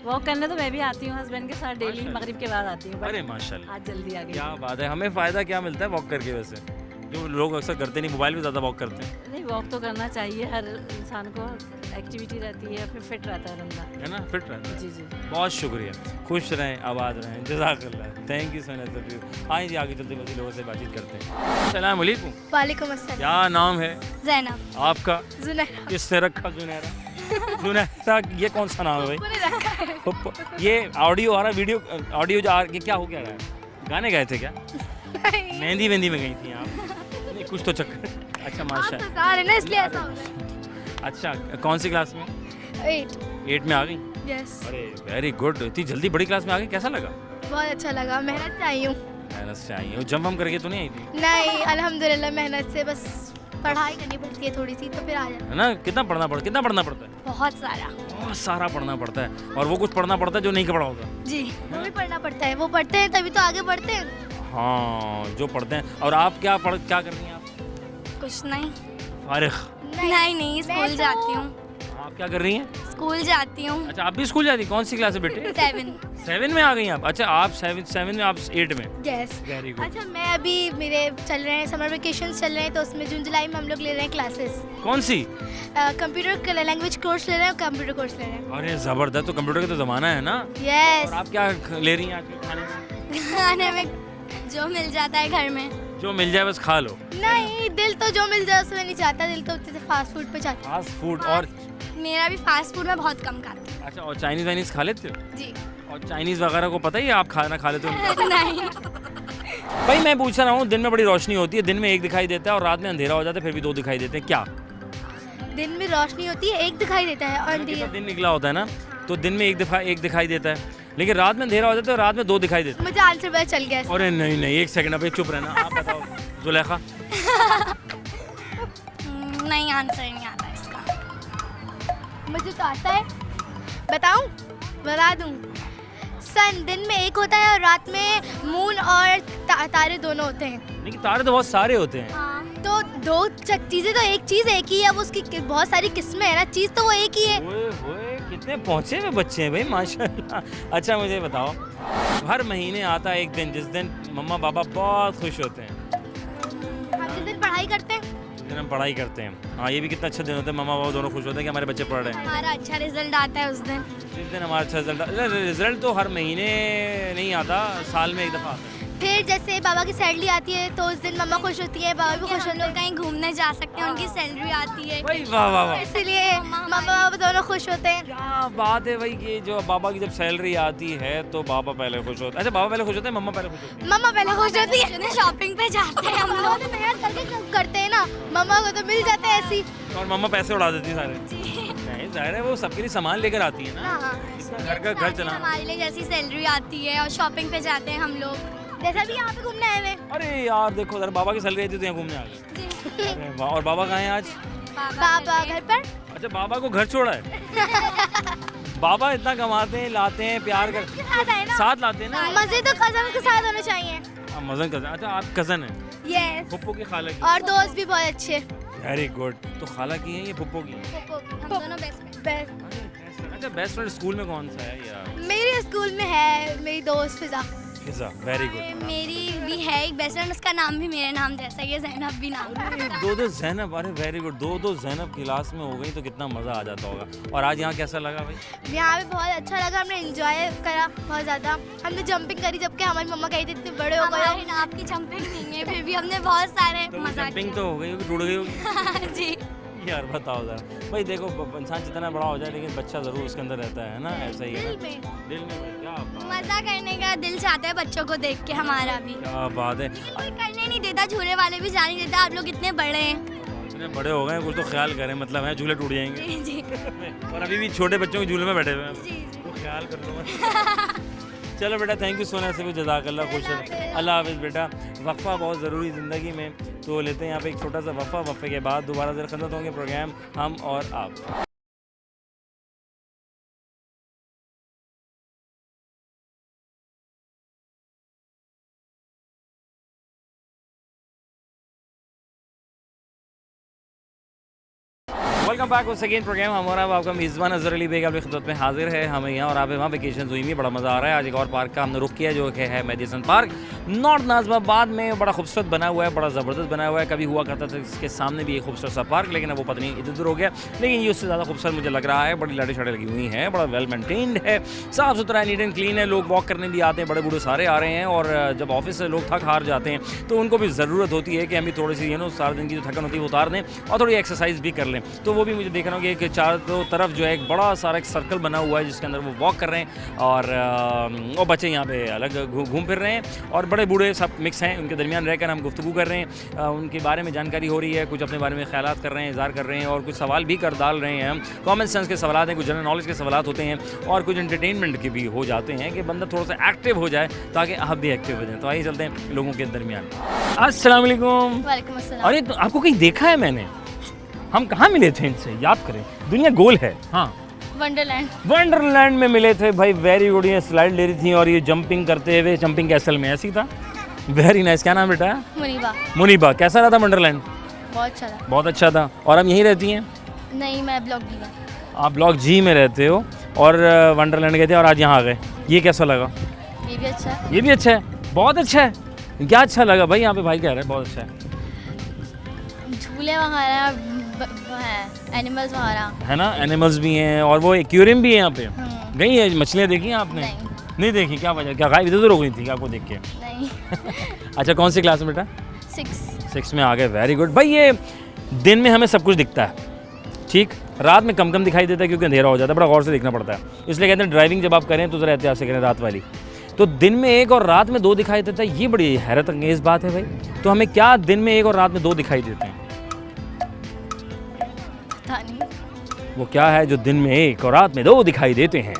वॉक करने तो मैं भी आती हूँ हस्बैंड के साथ डेली, माशाल्लाह। मगरिब के बाद आती हूँ, अरे बट माशाल्लाह, आज जल्दी आ गई। क्या बात है। हमें फ़ायदा क्या मिलता है वॉक करके? वैसे जो लोग अक्सर करते नहीं, मोबाइल में ज़्यादा वॉक करते हैं, नहीं, वॉक तो करना चाहिए, हर इंसान को एक्टिविटी रहती है, फिर फिट रहता है बंदा। है ना? फिट रहता है। जी जी। बहुत शुक्रिया। खुश रहें, आबाद रहें। जज़ाकल्लाह। Thank you so much. आइए आगे चलते बच्चे लोगों से बातचीत करते हैं। अस्सलाम वालेकुम। वालेकुम अस्सलाम। क्या नाम है जैनब। आपका? जुनैरा। किससे रखा जुनैरा? जुनैरा, ये कौन सा नाम है भाई? मैंने रखा है। पुप्पो। ये ऑडियो आ रहा है, वीडियो ऑडियो जो आ रहा है, क्या हो क्या रहा है? गाने गए थे क्या? मेहंदी वेंदी में गई थी आप? नहीं, कुछ तो चक्कर। अच्छा माशा। बता रहे ना इसलिए ऐसा हो रहा अच्छा, कौन सी क्लास में? है। 8 में आ गई? यस। अरे वेरी गुड। इतनी जल्दी बड़ी क्लास में आ गई, कैसा लगा? बहुत अच्छा लगा, मेहनत से आई हूँ। मेहनत से आई हो, जम वम करके तो नहीं आई थी? नहीं, अल्हम्दुलिल्लाह मेहनत से, बस पढ़ाई करनी पड़ती है थोड़ी सी, तो फिर आ जाता है ना? कितना पढ़ना पड़ता है? बहुत सारा। बहुत सारा पढ़ना पड़ता है, और वो कुछ पढ़ना पड़ता है जो नहीं पढ़ा होता। जी, वो भी पढ़ना पड़ता है, वो पढ़ते हैं तभी तो आगे बढ़ते हैं। हाँ, जो पढ़ते हैं। और आप क्या क्या कर रही हैं आप? कुछ नहीं। फारिग। नहीं, स्कूल तो- जाती हूँ। आप क्या कर रही हैं? स्कूल जाती हूँ। अच्छा, आप भी स्कूल जाती हैं? कौन सी क्लास है बेटे? 7 में आ गई आप? अच्छा, आप 7 में, आप 8 में। यस। Very good. अच्छा, मैं अभी मेरे चल रहे हैं समर वेकेशन चल रहे हैं, तो उसमें जून जुलाई में हम लोग ले रहे हैं क्लासेस। कौन सी? कंप्यूटर लैंग्वेज कोर्स ले रहे हैं, कंप्यूटर कोर्स ले रहे हैं। अरे जबरदस्त। तो कंप्यूटर का तो जमाना है ना? यस। और आप क्या ले रही हैं आजकल खाने में? खाने में जो मिल जाता है घर में। जो मिल जाए बस खा लो। नहीं, दिल तो जो मिल जाए उसमें नहीं चाहता, दिल तो जैसे फास्ट फूड पे चाहता फास्ट फूड। और मेरा भी फास्ट फूड में बहुत कम खाता है। अच्छा, और चाइनीज वाइनीज खा लेते हो? जी। और चाइनीज वगैरह को पता ही है आप खाना खा लेते हो? नहीं। भाई मैं पूछ रहा हूँ, दिन में बड़ी रोशनी होती है, दिन में एक दिखाई देता है, और रात में अंधेरा हो जाता है, फिर भी 2 दिखाई देते हैं, क्या? दिन में रोशनी होती है, एक दिखाई देता है, और कितना अंधेरा। दिन निकला होता है ना, तो दिन में एक दिखाई देता है, लेकिन रात में अंधेरा हो जाता है, रात में 2 दिखाई देते हैं। मुझे आंसर पता चल गया। अरे नहीं नहीं, एक सेकंड, अभी चुप रहना। आप बताओ जुलेखा। नहीं, आंसर नहीं आता इसका। मुझे तो आता है, बताऊं? बता दूं। सन दिन में एक होता है और रात में मून और तारे दोनों होते हैं। लेकिन तारे तो बहुत सारे होते हैं। हाँ, तो 2 चीजें तो एक चीज एक ही है, अब उसकी बहुत सारी किस्में है ना, चीज तो वो एक ही है। ओए कितने पहुंचे हुए बच्चे हैं भाई, माशाल्लाह। अच्छा मुझे बताओ, हर महीने आता है एक दिन जिस दिन मम्मा पापा बहुत खुश होते हैं? हम जिस दिन पढ़ाई करते हैं, जिस दिन हम पढ़ाई करते हैं। हाँ, ये भी कितना अच्छा दिन होता है, मम्मा पापा दोनों खुश होते हैं कि हमारे बच्चे पढ़ रहे हैं। हमारा अच्छा रिजल्ट आता है उस दिन। जिस दिन हमारा अच्छा रिजल्ट तो हर महीने नहीं आता, साल में एक दफ़ा आता है। फिर जैसे बाबा की सैलरी आती है तो उस दिन मम्मा खुश होती है, बाबा भी खुश हम होते लोग हैं, कहीं घूमने जा सकते हैं, उनकी सैलरी आती है। भाई वाह वाह वाह, इसलिए मम्मा पापा दोनों खुश होते हैं। क्या बात है भाई। ये जो बाबा की जब सैलरी आती है तो बाबा पहले खुश होते हैं। अच्छा, बाबा पहले खुश होते हैं, मम्मा पहले खुश होती है? मम्मा पहले खुश होती है। शॉपिंग पे जाते हैं हम हम लोग। लोग तो मेहनत करके करते हैं ना, मम्मा को तो मिल जाते हैं ऐसी। और मम्मा पैसे उड़ा देती है सारे? नहीं, जाहिर है वो सबके लिए सामान लेकर आती है ना, घर चलाना। हमारे लिए जैसी सैलरी आती है और शॉपिंग पे जाते हैं हम लोग। जैसा भी यहाँ पे घूमने आए हुए। अरे यार देखो, अगर बाबा की सैलरी आती तो यहाँ घूमने आ गए। अरे वाह। और बाबा कहाँ हैं आज? पापा घर पर। अच्छा, बाबा को घर छोड़ा है। बाबा इतना कमाते हैं, लाते हैं, प्यार करते हैं, साथ लाते हैं ना। मजे तो कजन के साथ होने चाहिए। मजन कजन। अच्छा, आप कजन हैं? यस। फुप्पो की खाला की। और दोस्त भी बहुत अच्छे। Very good. तो खाला की है ये फुप्पो की है? हम दोनों बेस्ट फ्रेंड। अच्छा, बेस्ट फ्रेंड स्कूल में कौन सा है यार? मेरे स्कूल में है मेरी दोस्त फिजा। फिजा, वेरी गुड। मेरी भी है एक बेस्ट फ्रेंड, उसका नाम भी मेरे नाम जैसा ही है, ज़ैनब भी नाम है। दो ज़ैनब, अरे वेरी गुड। दो ज़ैनब क्लास में हो गई तो कितना मज़ा आ जाता होगा। और आज यहाँ कैसा लगा भाई? यहाँ पे बहुत अच्छा लगा, हमने एंजॉय करा बहुत ज़्यादा। हमने जंपिंग करी, जबकि हमारी मम्मा कही थी इतने बड़े हो गए हमारी नाप की जंपिंग नहीं है, फिर भी हमने बहुत सारे तो मजाक जंपिंग तो हो गई होगी, टूट गई होगी। किए। जी यार बताओ जरा भाई, देखो इंसान जितना बड़ा हो जाए लेकिन बच्चा ज़रूर उसके अंदर रहता है ना, ऐसा ही है ना? दिल में भाई, क्या बात है। मजा करने का दिल चाहता है बच्चों को देख के, हमारा भी। क्या बात है। कोई करने नहीं देता, झूले वाले भी जाने नहीं देता। आप लोग इतने बड़े हैं। इतने बड़े हो गए, कुछ तो ख्याल करें, मतलब है झूले टूट जाएंगे। जी जी और अभी भी छोटे बच्चों के झूले में बैठे हुए हैं, जी जी। तो ख्याल कर लो। चलो बेटा, थैंक यू सोना से भी, जज़ाकल्लाह, खुश रहे। अल्लाह हाफ़िज़ बेटा। वक्फ़ा बहुत ज़रूरी ज़िंदगी में, तो लेते हैं यहाँ पे एक छोटा सा वक्फ़ा। वक्फ़े के बाद दोबारा ज़रा खिदमत होंगे प्रोग्राम हम और आप। वेलकम बैक उस सेकेंड प्रोग्राम हमारा। आपका मेज़बान अज़हर अली बेग आपकी खिदमत में हाजिर है। हमें यहाँ और आप वहाँ वेकेशन हुई में बड़ा मज़ा आ रहा है। आज एक और पार्क का हमने रुख किया जो कि है मेडिसन पार्क, नॉर्थ नाज़िमाबाद में। बड़ा खूबसूरत बना हुआ है, बड़ा ज़बरदस्त बना हुआ है। कभी हुआ करता था इसके सामने भी एक खूबसूरत सा पार्क, लेकिन अब वो पता नहीं इधर उधर हो गया। लेकिन ये उससे ज़्यादा खूबसूरत मुझे लग रहा है। बड़ी लाइटें शाटें लगी हुई हैं, बड़ा वेल मेंटेन्ड है, साफ़ सुथरा है, नीट एंड क्लीन है। लोग वॉक करने भी आते हैं, बड़े बूढ़े सारे आ रहे हैं। और जब ऑफिस से लोग थक हार जाते हैं तो उनको भी ज़रूरत होती है कि हम भी थोड़ी सी सारे दिन की जो थकन होती है वो उतार दें और थोड़ी एक्सरसाइज भी कर लें। तो वो भी मुझे देख रहा हूँ कि चारों तरफ जो है एक बड़ा सारा एक सर्कल बना हुआ है जिसके अंदर वो वॉक कर रहे हैं। और बच्चे यहाँ पे अलग घूम फिर रहे हैं और बड़े बूढ़े सब मिक्स हैं। उनके दरमियान रहकर हम गुफ्तगू कर रहे हैं, उनके बारे में जानकारी हो रही है, कुछ अपने बारे में ख्यालात कर रहे हैं, इज़हार कर रहे हैं और कुछ सवाल भी कर डाल रहे हैं। हम कॉमन सेंस के सवाल हैं, कुछ जनरल नॉलेज के सवाल होते हैं और कुछ एंटरटेनमेंट के भी हो जाते हैं कि बंदा थोड़ा सा एक्टिव हो जाए ताकि आप भी एक्टिव हो जाएँ। तो आइए चलते हैं लोगों के दरमियान। अस्सलाम वालेकुम। वालेकुम अस्सलाम। अरे तो आपको कहीं देखा है मैंने? हम कहाँ मिले थे इनसे, याद करें, दुनिया गोल है। हाँ, वंडरलैंड। वंडरलैंड में मिले थे भाई। Very good. ये स्लाइड ले रही थी और ये जंपिंग करते हुए जंपिंग कैसल में ऐसी था। Very nice. क्या नाम बेटा? मुनीबा। मुनीबा। कैसा रहा था वंडरलैंड? बहुत अच्छा था। बहुत अच्छा था। और हम यहीं रहती हैं? नहीं, मैं ब्लॉक दी में। आप ब्लॉक जी में रहते हो और वंडरलैंड गए थे और आज यहाँ आ गए। ये कैसा लगा? ये भी अच्छा है। ये भी अच्छा है, बहुत अच्छा है। क्या अच्छा लगा भाई? यहाँ पे भाई कह रहे हैं बहुत अच्छा है। झूले वगैरह हैं, एनिमल्स वगैरह है ना, एनिमल्स भी हैं और वो एक्वेरियम भी है यहाँ पे। गई है मछलियाँ देखी हैं आपने? नहीं देखी। क्या वजह, क्या गायब इधर हो गई थी आपको देख के? नहीं। अच्छा, कौन सी क्लास में बेटा? 6 में आ गए। वेरी गुड भाई। ये दिन में हमें सब कुछ दिखता है, ठीक, रात में कम कम दिखाई देता है क्योंकि अंधेरा हो जाता है, बड़ा गौर से देखना पड़ता है। इसलिए कहते हैं ड्राइविंग जब आप करें तो ज़रा एहतियात से करें रात वाली। तो दिन में एक और रात में 2 दिखाई देता है, ये बड़ी हैरत अंगेज़ बात है भाई। तो हमें क्या दिन में 1 और रात में 2 दिखाई देते हैं? पता नहीं। वो क्या है जो दिन में 1 और रात में 2 दिखाई देते हैं?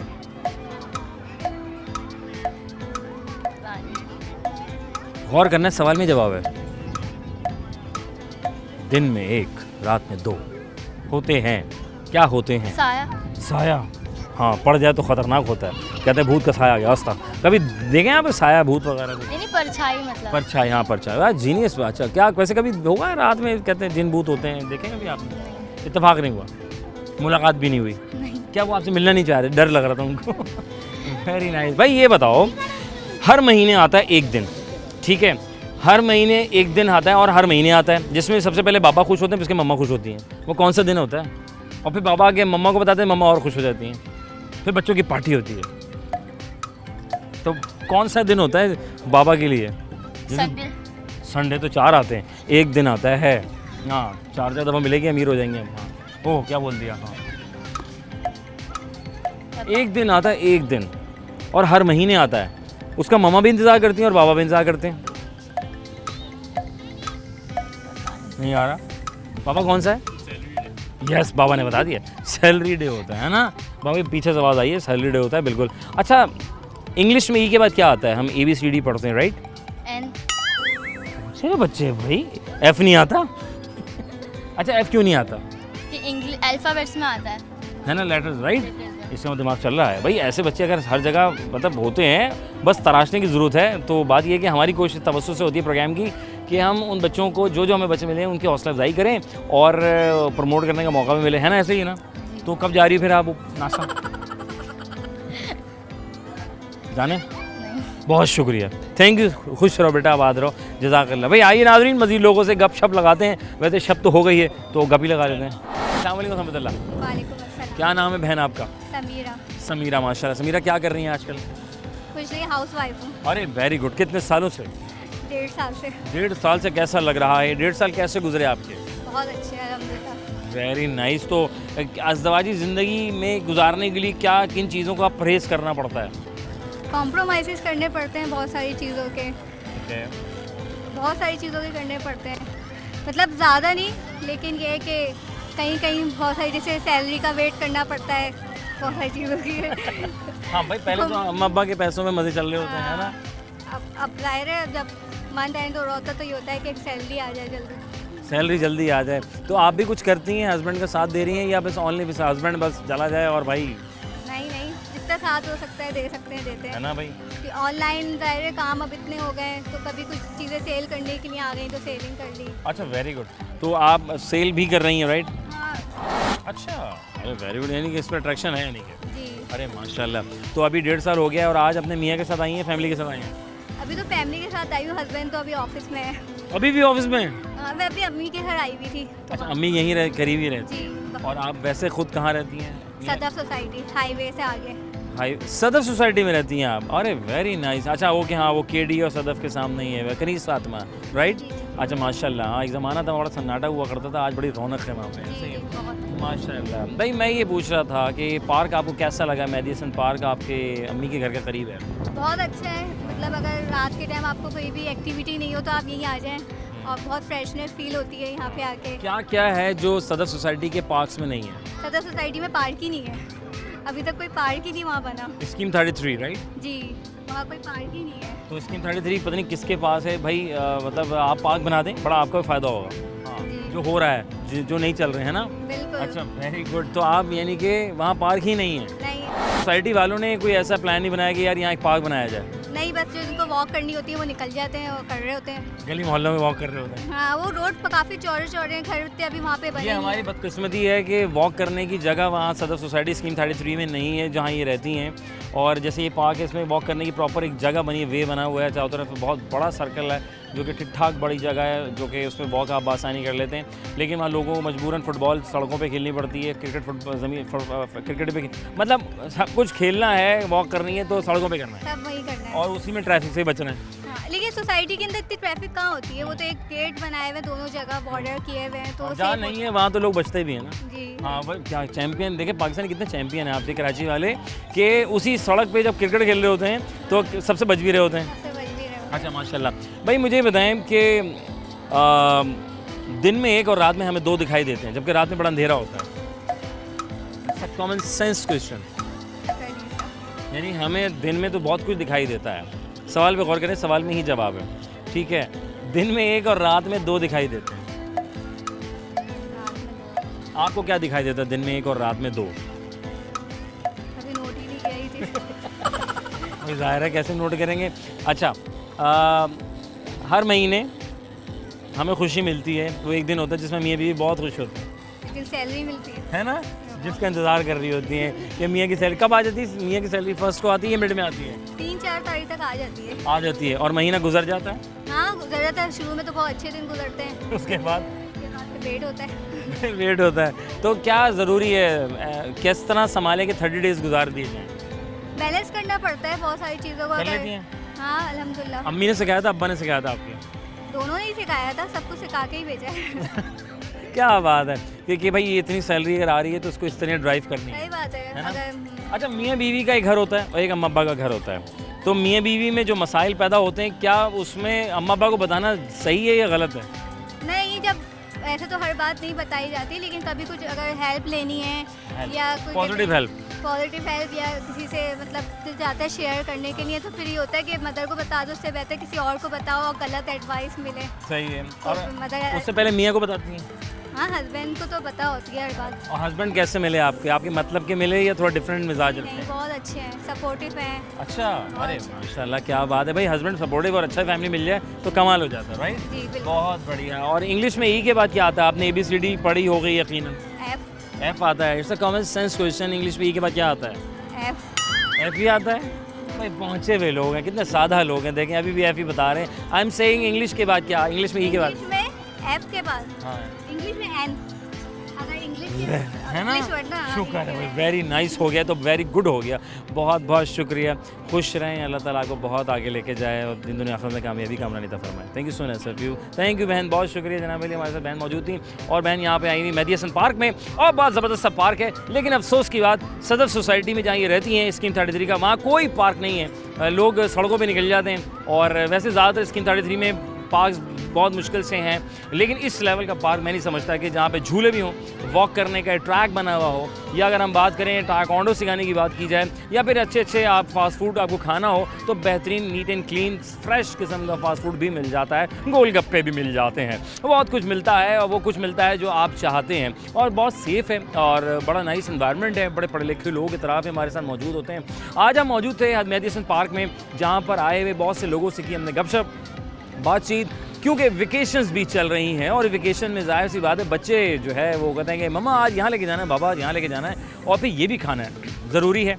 गौर करना, सवाल में जवाब है। दिन में 1 रात में 2 होते हैं। क्या होते हैं? साया। साया। हाँ, पड़ जाए तो खतरनाक होता है। कहते हैं भूत का साया आ गया रास्ता। कभी देखे यहाँ पे साया भूत वगैरह? नहीं, परछाई मतलब। परछाई। हाँ, परछाई। जीनियस। अच्छा, क्या वैसे कभी होगा रात में कहते हैं जिन भूत होते हैं, देखें कभी आपने? इत्तेफाक नहीं हुआ, मुलाकात भी नहीं हुई? नहीं। क्या वो आपसे मिलना नहीं चाह रहे? डर लग रहा था उनको? वेरी नाइस भाई। ये बताओ, हर महीने आता है एक दिन, ठीक है, हर महीने एक दिन आता है और हर महीने आता है जिसमें सबसे पहले बाबा खुश होते हैं, फिर उसके मम्मा खुश होती हैं। वो कौन सा दिन होता है? और फिर बाबा आके मम्मा को बताते हैं, मम्मा और खुश हो जाती हैं। फिर बच्चों की पार्टी होती है। तो कौन सा दिन होता है बाबा के लिए? संडे। संडे तो 4 आते हैं, एक दिन आता है। हाँ, 4 दफ़ा मिलेगी, अमीर हो जाएंगे हम। हाँ, ओह क्या बोल दिया। हाँ, एक दिन आता है, एक दिन, और हर महीने आता है। उसका मम्मा भी इंतज़ार करती हैं और बाबा भी इंतज़ार करते हैं। नहीं आ रहा? पापा कौन सा है? यस, बाबा ने बता दिया, सैलरी डे होता है ना। बाबा पीछे से आवाज़ आई है, सैलरी डे होता है, बिल्कुल। अच्छा, इंग्लिश में ई के बाद क्या आता है? हम ABCD पढ़ते हैं, राइट? एन। अच्छे बच्चे भाई, F नहीं आता? अच्छा, F क्यों नहीं आता? इंग्लिश अल्फ़ाबेट्स में आता है ना, लेटर्स राइट, इससे वो दिमाग चल रहा है भाई। ऐसे बच्चे अगर हर जगह मतलब होते हैं, बस तराशने की ज़रूरत है। तो बात ये है कि हमारी कोशिश तवज्जो से होती है प्रोग्राम की कि हम उन बच्चों को जो हमें बच्चे मिले हैं उनकी हौसला अफजाई करें और प्रमोट करने का मौका भी मिले, है ना, ऐसे ही ना। तो कब जा रही है फिर आप नाश्ता जाने? बहुत शुक्रिया, थैंक यू, खुश रहो बेटा, आबाद रहो, जज़ाकल्लाह। भाई आइए नाज़रीन, मज़ीद लोगों से गप शप लगाते हैं। वैसे शप तो हो गई है तो गप ही लगा लेते हैं। अस्सलाम वालेकुम रहमतुल्लाह। वालेकुम अस्सलाम। क्या नाम है बहन आपका? समीरा। समीरा, माशाल्लाह। समीरा क्या कर रही हैं आजकल? कुछ नहीं, हाउस वाइफ हूँ। अरे वेरी गुड। कितने सालों से? 1.5 साल से। 1.5 साल से कैसा लग रहा है? 1.5 साल कैसे गुजरे आपके? बहुत अच्छे हैं अल्हम्दुलिल्लाह। Very nice. तो अज़दवाजी ज़िंदगी में गुजारने के लिए क्या किन चीज़ों का परहेज़ करना पड़ता है? कॉम्प्रोमाइज़ करने पड़ते हैं बहुत सारी चीज़ों के, बहुत सारी चीज़ों के करने पड़ते हैं, मतलब ज़्यादा नहीं, लेकिन ये है कि कहीं कहीं बहुत सारी, जैसे सैलरी का वेट करना पड़ता है बहुत सारी चीज़ों की। हाँ भाई, पहले तो अम्मा अब्बा के पैसों में मज़े चल रहे होते हैं, है ना। अब जाहिर है जब मंथ एंड हो रहा होता तो ये होता है कि एक सैलरी आ जाए जल्दी, सैलरी जल्दी आ जाए। तो आप भी कुछ करती हैं, हस्बैंड का साथ दे रही हैं, या बस ऑनली बस हस्बैंड बस चला जाए और भाई? नहीं नहीं, जितना साथ हो सकता है दे सकते हैं, देते है हैं ना भाई। कि ऑनलाइन जाहिर है काम अब इतने हो गए हैं, तो कभी कुछ चीज़ें सेल करने के लिए आ गई तो सेलिंग कर ली। अच्छा वेरी गुड। तो आप सेल भी कर रही हैं राइट? हाँ अच्छा, अरे वेरी गुड, यानी कि इस पर अट्रैक्शन है यानी कि। जी। अरे माशाल्लाह। तो अभी 1.5 साल हो गया है और आज अपने मियाँ के साथ आई हैं, फैमिली के साथ आई हैं? अभी तो फैमिली के साथ आई हूँ, हस्बैंड तो अभी ऑफिस में है। अभी भी ऑफिस में? मैं अभी अम्मी के घर आई हुई थी। अच्छा, अम्मी यहीं करीब ही रहती जी। हैं। और आप वैसे खुद कहाँ रहती हैं? सदर सोसाइटी, हाईवे से आगे। हाई सदर सोसाइटी में रहती हैं आप? अरे वेरी नाइस। अच्छा ओके, हाँ वो केडी और सदफ के सामने ही है, करीब साथ में, राइट? अच्छा माशाल्लाह। हाँ, एक ज़माना था बड़ा सन्नाटा हुआ करता था, आज बड़ी रौनक है वहाँ पे। जी जी, बहुत। माशाल्लाह। भाई मैं ये पूछ रहा था कि पार्क आपको कैसा लगा? मेडिसन पार्क आपके अम्मी के घर के करीब है। बहुत अच्छा है, मतलब अगर रात के टाइम आपको कोई भी एक्टिविटी नहीं हो तो आप यहीं आ जाएं, और बहुत फ्रेशनेस फील होती है यहाँ पे आके। क्या क्या है जो सदर सोसाइटी के पार्क्स में नहीं है? सदर सोसाइटी में पार्क ही नहीं है, अभी तक कोई पार्क ही नहीं वहाँ बना। Scheme 33 right? जी, वहाँ कोई पार्क ही नहीं है। तो स्कीम 33 पता नहीं किसके पास है भाई। मतलब आप पार्क बना दें, बड़ा आपका भी फ़ायदा होगा। हाँ, जी। जो हो रहा है, जो नहीं चल रहे हैं ना। बिल्कुल। अच्छा वेरी गुड। तो आप यानी कि वहाँ पार्क ही नहीं है? नहीं सोसाइटी वालों ने कोई ऐसा प्लान नहीं बनाया कि यार यहाँ एक पार्क बनाया जाए? नहीं, बस जो जिनको वॉक करनी होती है वो निकल जाते हैं और कर रहे होते हैं। गली मोहल्लों में वॉक कर रहे होते हैं। हाँ, वो रोड पर काफ़ी चौड़े चौड़े हैं, घर होते अभी वहाँ पे बने ये नहीं हमारी हैं। बदकिस्मती है कि वॉक करने की जगह वहाँ सदर सोसाइटी स्कीम 33 में नहीं है जहाँ ये रहती हैं। और जैसे ये पार्क है, इसमें वॉक करने की प्रॉपर एक जगह बनी है, वे बना हुआ है, चारों तरफ बहुत बड़ा सर्कल है जो कि ठीक ठाक बड़ी जगह है, जो कि उसमें वॉक आप आसानी कर लेते हैं। लेकिन वहाँ लोगों को मजबूरन फुटबॉल सड़कों पे खेलनी पड़ती है, क्रिकेट पे मतलब सब कुछ खेलना है, वॉक करनी है तो सड़कों पे करना है, सब वही करना है। और उसी में ट्रैफिक से बचना है। हाँ, लेकिन सोसाइटी के अंदर इतनी ट्रैफिक कहाँ होती है, वो तो एक गेट बनाए हुए दोनों जगह बॉर्डर किए हुए हैं, तो जहाँ safe नहीं है वहाँ तो लोग बचते भी हैं ना। जी। हाँ वो क्या चैंपियन देखे, पाकिस्तान कितने चैंपियन हैं आपके कराची वाले, कि उसी सड़क पे जब क्रिकेट खेल रहे होते हैं तो सबसे बच भी रहे होते हैं। सबसे बच भी रहे हो। अच्छा माशाल्लाह। भाई मुझे बताएं कि दिन में एक और रात में हमें 2 दिखाई देते हैं, जबकि रात में बड़ा अंधेरा होता है। कॉमन सेंस क्वेश्चन, यानी हमें दिन में तो बहुत कुछ दिखाई देता है। सवाल पे गौर करें, सवाल में ही जवाब है, ठीक है? दिन में 1 और रात में 2 दिखाई देते हैं। आपको क्या दिखाई देता है दिन में 1 और रात में 2? अभी नोट ही नहीं किया ही थी। ज़ाहिर है कैसे नोट करेंगे। अच्छा हर महीने हमें खुशी मिलती है, तो एक दिन होता है जिसमें मियाँ बीवी बहुत खुश होते हैं, एक दिन सैलरी मिलती है ना, जिसका इंतज़ार कर रही होती हैं कि मियाँ की सैलरी कब आ जाती है। मियाँ की सैलरी फर्स्ट को आती है, मिड में आती है? 3-4 तारीख तक आ जाती है। आ जाती है और महीना गुजर जाता है। हाँ, गुजर जाता है, शुरू में तो बहुत अच्छे दिन गुजरते हैं, उसके बाद उसके बाद फिर वेट होता है। वेट होता है। तो क्या ज़रूरी है, किस तरह संभाले कि 30 डेज़ गुजार दिए जाएँ? बैलेंस करना पड़ता है बहुत सारी चीज़ों को। कर अगर लेती हैं? हाँ अल्हम्दुलिल्लाह, अम्मी ने सिखाया था, अब्बा ने सिखाया था आपके? दोनों ने ही सिखाया था, सब कुछ सिखा के ही भेजा है। क्या बात है कि भाई ये इतनी सैलरी अगर आ रही है तो उसको इस तरह ड्राइव करनी है। सही बात है ना? अगर अच्छा मियाँ बीवी का एक घर होता है और एक अम्मा अब्बा का घर होता है, तो मियाँ बीवी में जो मसाइल पैदा होते हैं, क्या उसमें अम्मा अब्बा को बताना सही है या गलत है? नहीं, जब ऐसे तो हर बात नहीं बताई जाती, लेकिन कभी कुछ अगर हेल्प लेनी है या कोई पॉजिटिव हेल्प या किसी से मतलब दिल चाहता है शेयर करने के लिए, तो फिर ये होता है कि मदर को बता दो, उससे बेहतर किसी और को बताओ और गलत एडवाइस मिले। सही है। तो और मदर उससे पहले मियाँ को बताती हैं? हाँ, हस्बैंड को तो पता होती है हर बात। और हस्बैंड कैसे मिले आपके? आपके मतलब के मिले या थोड़ा डिफरेंट मिजाज रखते नहीं, हैं? बहुत अच्छे हैं, सपोर्टिव हैं। अच्छा, अरे माशाल्लाह क्या बात है भाई, हस्बैंड सपोर्टिव और अच्छा फैमिली मिल जाए तो कमाल हो जाता है, राइट? जी बिल्कुल। बहुत बढ़िया। और इंग्लिश में ई के बाद क्या आता है? आपने ABCD पढ़ी हो गई यकीनन। एफ। F आता है। It's a common sense question. English में ई के बाद क्या आता है? एफ। F ही आता है? भाई पहुँचे हुए लोग हैं, कितने सादा लोग हैं, देखें अभी भी F ही बता रहे हैं। आई एम सेइंग इंग्लिश के बाद क्या? इंग्लिश में ई के बाद? इंग्लिश में एफ के बाद, हाँ इंग्लिश में एन। अगर इंग्लिश है ना? इंग्लिश वर्ड ना, हाँ, शुक्र है ठीक भाई, वेरी नाइस हो गया तो वेरी गुड हो गया। बहुत बहुत शुक्रिया। खुश रहें, अल्लाह ताला को बहुत आगे लेके जाए और दिन दुनिया आखिरत में कामयाबी कामना नहीं फरमाए। Thank you so much sir you. Thank you बहन, बहुत शुक्रिया जनाब अली, हमारे साथ बहन मौजूद थी और बहन यहाँ पे आई हुई मेहदी हसन पार्क में, और बहुत ज़बरदस्त सा पार्क है। लेकिन अफसोस की बात, सदर सोसाइटी में जहाँ ये रहती हैं स्कीम 33 का, वहाँ कोई पार्क नहीं है। लोग सड़कों पर निकल जाते हैं और वैसे ज़्यादातर स्कीम 33 में पार्क बहुत मुश्किल से हैं, लेकिन इस लेवल का पार्क मैं नहीं समझता कि जहाँ पे झूले भी हों, वॉक करने का ट्रैक बना हुआ हो, या अगर हम बात करें टाइकोंडो सिखाने की बात की जाए, या फिर अच्छे अच्छे आप फास्ट फूड आपको खाना हो तो बेहतरीन नीट एंड क्लीन फ्रेश किस्म का फास्ट फूड भी मिल जाता है, गोलगप्पे भी मिल जाते हैं, बहुत कुछ मिलता है और वो कुछ मिलता है जो आप चाहते हैं, और बहुत सेफ़ है और बड़ा नाइस इन्वायरमेंट है। बड़े पढ़े लिखे लोग इतराफ़ हमारे साथ मौजूद होते हैं। आज हम मौजूद थे मेहदी हसन पार्क में, जहाँ पर आए हुए बहुत से लोगों से की हमने गपशप बातचीत, क्योंकि वेकेशंस भी चल रही हैं और वेकेशन में ज़ाहिर सी बात है बच्चे जो है वो कहते हैं कि मम्मा आज यहाँ लेके जाना है, बाबा आज यहाँ लेके जाना है, और फिर ये भी खाना है, ज़रूरी है।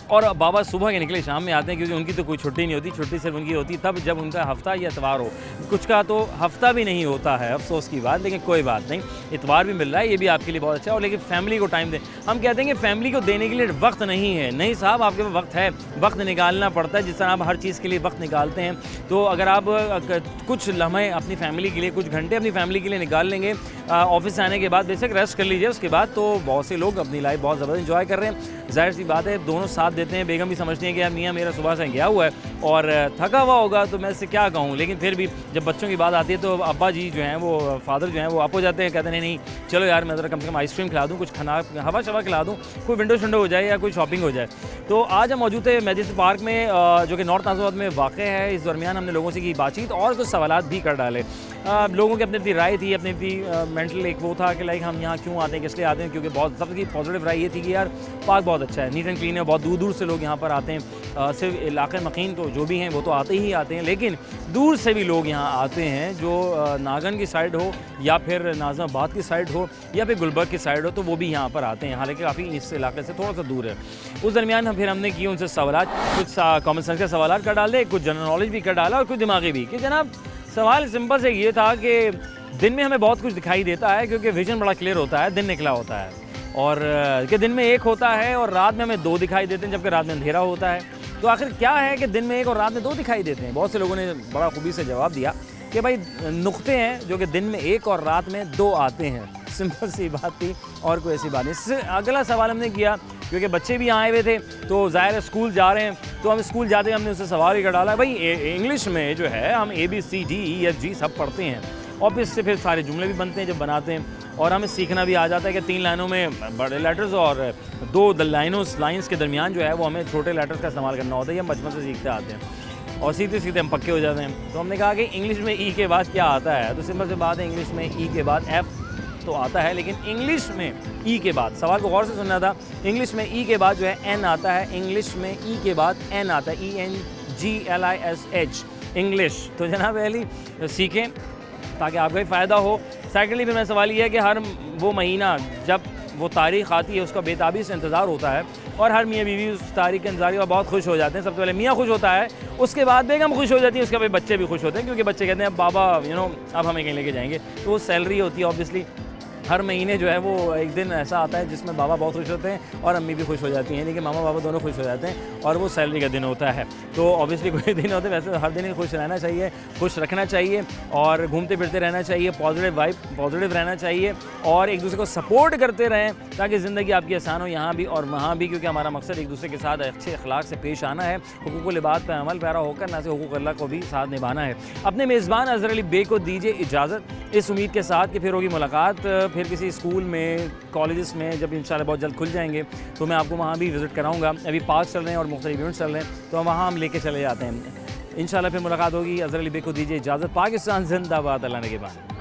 और बाबा सुबह के निकले शाम में आते हैं, क्योंकि उनकी तो कोई छुट्टी नहीं होती, छुट्टी सिर्फ उनकी होती तब जब उनका हफ्ता या इतवार हो। कुछ का तो हफ्ता भी नहीं होता है, अफसोस की बात, लेकिन कोई बात नहीं, इतवार भी मिल रहा है, ये भी आपके लिए बहुत अच्छा है। और लेकिन फैमिली को टाइम दें। हम कहते हैं कि फैमिली को देने के लिए वक्त नहीं है, नहीं साहब आपके पास वक्त है, वक्त निकालना पड़ता है। जिस तरह आप हर चीज़ के लिए वक्त निकालते हैं, तो अगर आप कुछ लम्हे अपनी फैमिली के लिए, कुछ घंटे अपनी फैमिली के लिए निकाल लेंगे ऑफिस से आने के बाद, बेशक रेस्ट कर लीजिए, उसके बाद तो बहुत से लोग अपनी लाइफ बहुत ज़बरदस्त इंजॉय कर रहे हैं। जाहिर सी बात है दोनों साथ देते हैं। बेगम भी समझती हैं कि यार मियाँ मेरा सुबह से गया हुआ है और थका हुआ होगा, तो मैं इससे क्या कहूँ, लेकिन फिर भी जब बच्चों की बात आती है तो अब्बा जी जो हैं वो फादर जो हैं वो आप हो जाते हैं, कहते हैं नहीं चलो यार मैं ज़रा कम से कम आइसक्रीम खिला दूँ, कुछ खाना हवा शवा खिला दूँ, कोई विंडो शंडो हो जाए या कोई शॉपिंग हो जाए। तो आज हम मौजूद थे मेहदी हसन पार्क में, जो कि नॉर्थ नाज़िमाबाद में वाक़ है। इस दरमियान हमने लोगों से की बातचीत और कुछ सवालात भी कर डाले। लोगों की अपनी अपनी राय थी, अपनी अपनी मेंटल एक वो था कि लाइक हम यहाँ क्यों आते हैं, किस लिए आते हैं, क्योंकि बहुत सबकी पॉजिटिव राय ये थी कि यार पार्क बहुत अच्छा है, नीट एंड क्लीन है, बहुत दूर दूर से लोग यहाँ पर आते हैं। सिर्फ इलाक़े मकीन तो जो भी हैं वो तो आते ही आते हैं, लेकिन दूर से भी लोग यहाँ आते हैं, जो नागन की साइड हो या फिर नाज़िमाबाद की साइड हो या फिर गुलबर्ग की साइड हो, तो वो भी यहाँ पर आते हैं, हालांकि काफ़ी इस इलाके से थोड़ा सा दूर है। उस दरमियान हम फिर हमने किए उनसे सवाल, कुछ कॉमन सेंस के सवाल कर डाले, कुछ जनरल नॉलेज भी कर डाला और कुछ दिमागी भी। कि जनाब सवाल सिंपल से ये था कि दिन में हमें बहुत कुछ दिखाई देता है, क्योंकि विजन बड़ा क्लियर होता है, दिन निकला होता है, और कि दिन में एक होता है और रात में हमें दो दिखाई देते हैं, जबकि रात में अंधेरा होता है। तो आखिर क्या है कि दिन में एक और रात में दो दिखाई देते हैं? बहुत से लोगों ने बड़ा खूबी से जवाब दिया कि भाई नुक्ते हैं जो कि दिन में एक और रात में दो आते हैं। सिंपल सी बात थी और कोई ऐसी बात नहीं। इससे अगला सवाल हमने किया, क्योंकि बच्चे भी आए हुए थे, तो ज़ाहिर है स्कूल जा रहे हैं, तो हम स्कूल जाते हैं हमने उससे सवाल ही कर डाला, भाई इंग्लिश में जो है हम ABCD सब पढ़ते हैं और फिर इससे फिर सारे जुमले भी बनते हैं जब बनाते हैं, और हमें सीखना भी आ जाता है कि 3 लाइनों में बड़े लेटर्स और 2 लाइन्स के दरमियान जो है वो हमें छोटे लेटर्स का इस्तेमाल करना होता है। ये हम बचपन से सीखते आते हैं और सीधे सीधे हम पक्के हो जाते हैं। तो हमने कहा कि इंग्लिश में ई के बाद क्या आता है, तो सिंपल सी बात है, इंग्लिश में ई के बाद F तो आता है, लेकिन इंग्लिश में ई के बाद, सवाल को गौर से सुनना था, इंग्लिश में ई के बाद जो है N आता है, इंग्लिश में ई के बाद N आता है, ENGLISH इंग्लिश। तो जनाब अली सीखें ताकि आपका भी फ़ायदा हो। सेकेंडली फिर मेरा सवाल ये है कि हर वो महीना जब वो तारीख़ आती है उसका बेताबी से इंतज़ार होता है, और हर मियाँ बीवी उस तारीख़ के इंतज़ार में बहुत खुश हो जाते हैं। सबसे पहले मियाँ खुश होता है, उसके बाद बेगम खुश हो जाती है, उसके बाद बच्चे भी खुश होते हैं, क्योंकि बच्चे कहते हैं बाबा अब हमें कहीं लेके जाएंगे। तो वो सैलरी होती है ऑब्वियसली, हर महीने जो है वो एक दिन ऐसा आता है जिसमें बाबा बहुत खुश होते हैं और अम्मी भी खुश हो जाती हैं, लेकिन मामा बाबा दोनों खुश हो जाते हैं, और वो सैलरी का दिन होता है। तो ऑब्वियसली कोई दिन होते हैं, वैसे हर दिन ही खुश रहना चाहिए, खुश रखना चाहिए और घूमते फिरते रहना चाहिए, पॉजिटिव रहना चाहिए और एक दूसरे को सपोर्ट करते रहें ताकि ज़िंदगी आपकी आसान हो, यहाँ भी और वहाँ भी, क्योंकि हमारा मकसद एक दूसरे के साथ अच्छे अखलाक से पेश आना है, हुकूकुल इबाद पर अमल पैरा होकर ना से हुकूक अल्लाह को भी साथ निभाना है। अपने मेज़बान अज़हर अली बे को दीजिए इजाज़त, इस उम्मीद के साथ कि फिर होगी मुलाकात फिर किसी स्कूल में, कॉलेजेस में, जब इंशाल्लाह बहुत जल्द खुल जाएंगे तो मैं आपको वहाँ भी विज़िट कराऊँगा। अभी पार्क चल रहे हैं और मुख्तलिफ इवेंट्स चल रहे हैं, तो वहाँ हम लेके चले जाते हैं। इंशाल्लाह फिर मुलाकात होगी। अज़हर अली बे को दीजिए इजाज़त। पाकिस्तान जिंदाबाद। अल्लाह ने के बाद।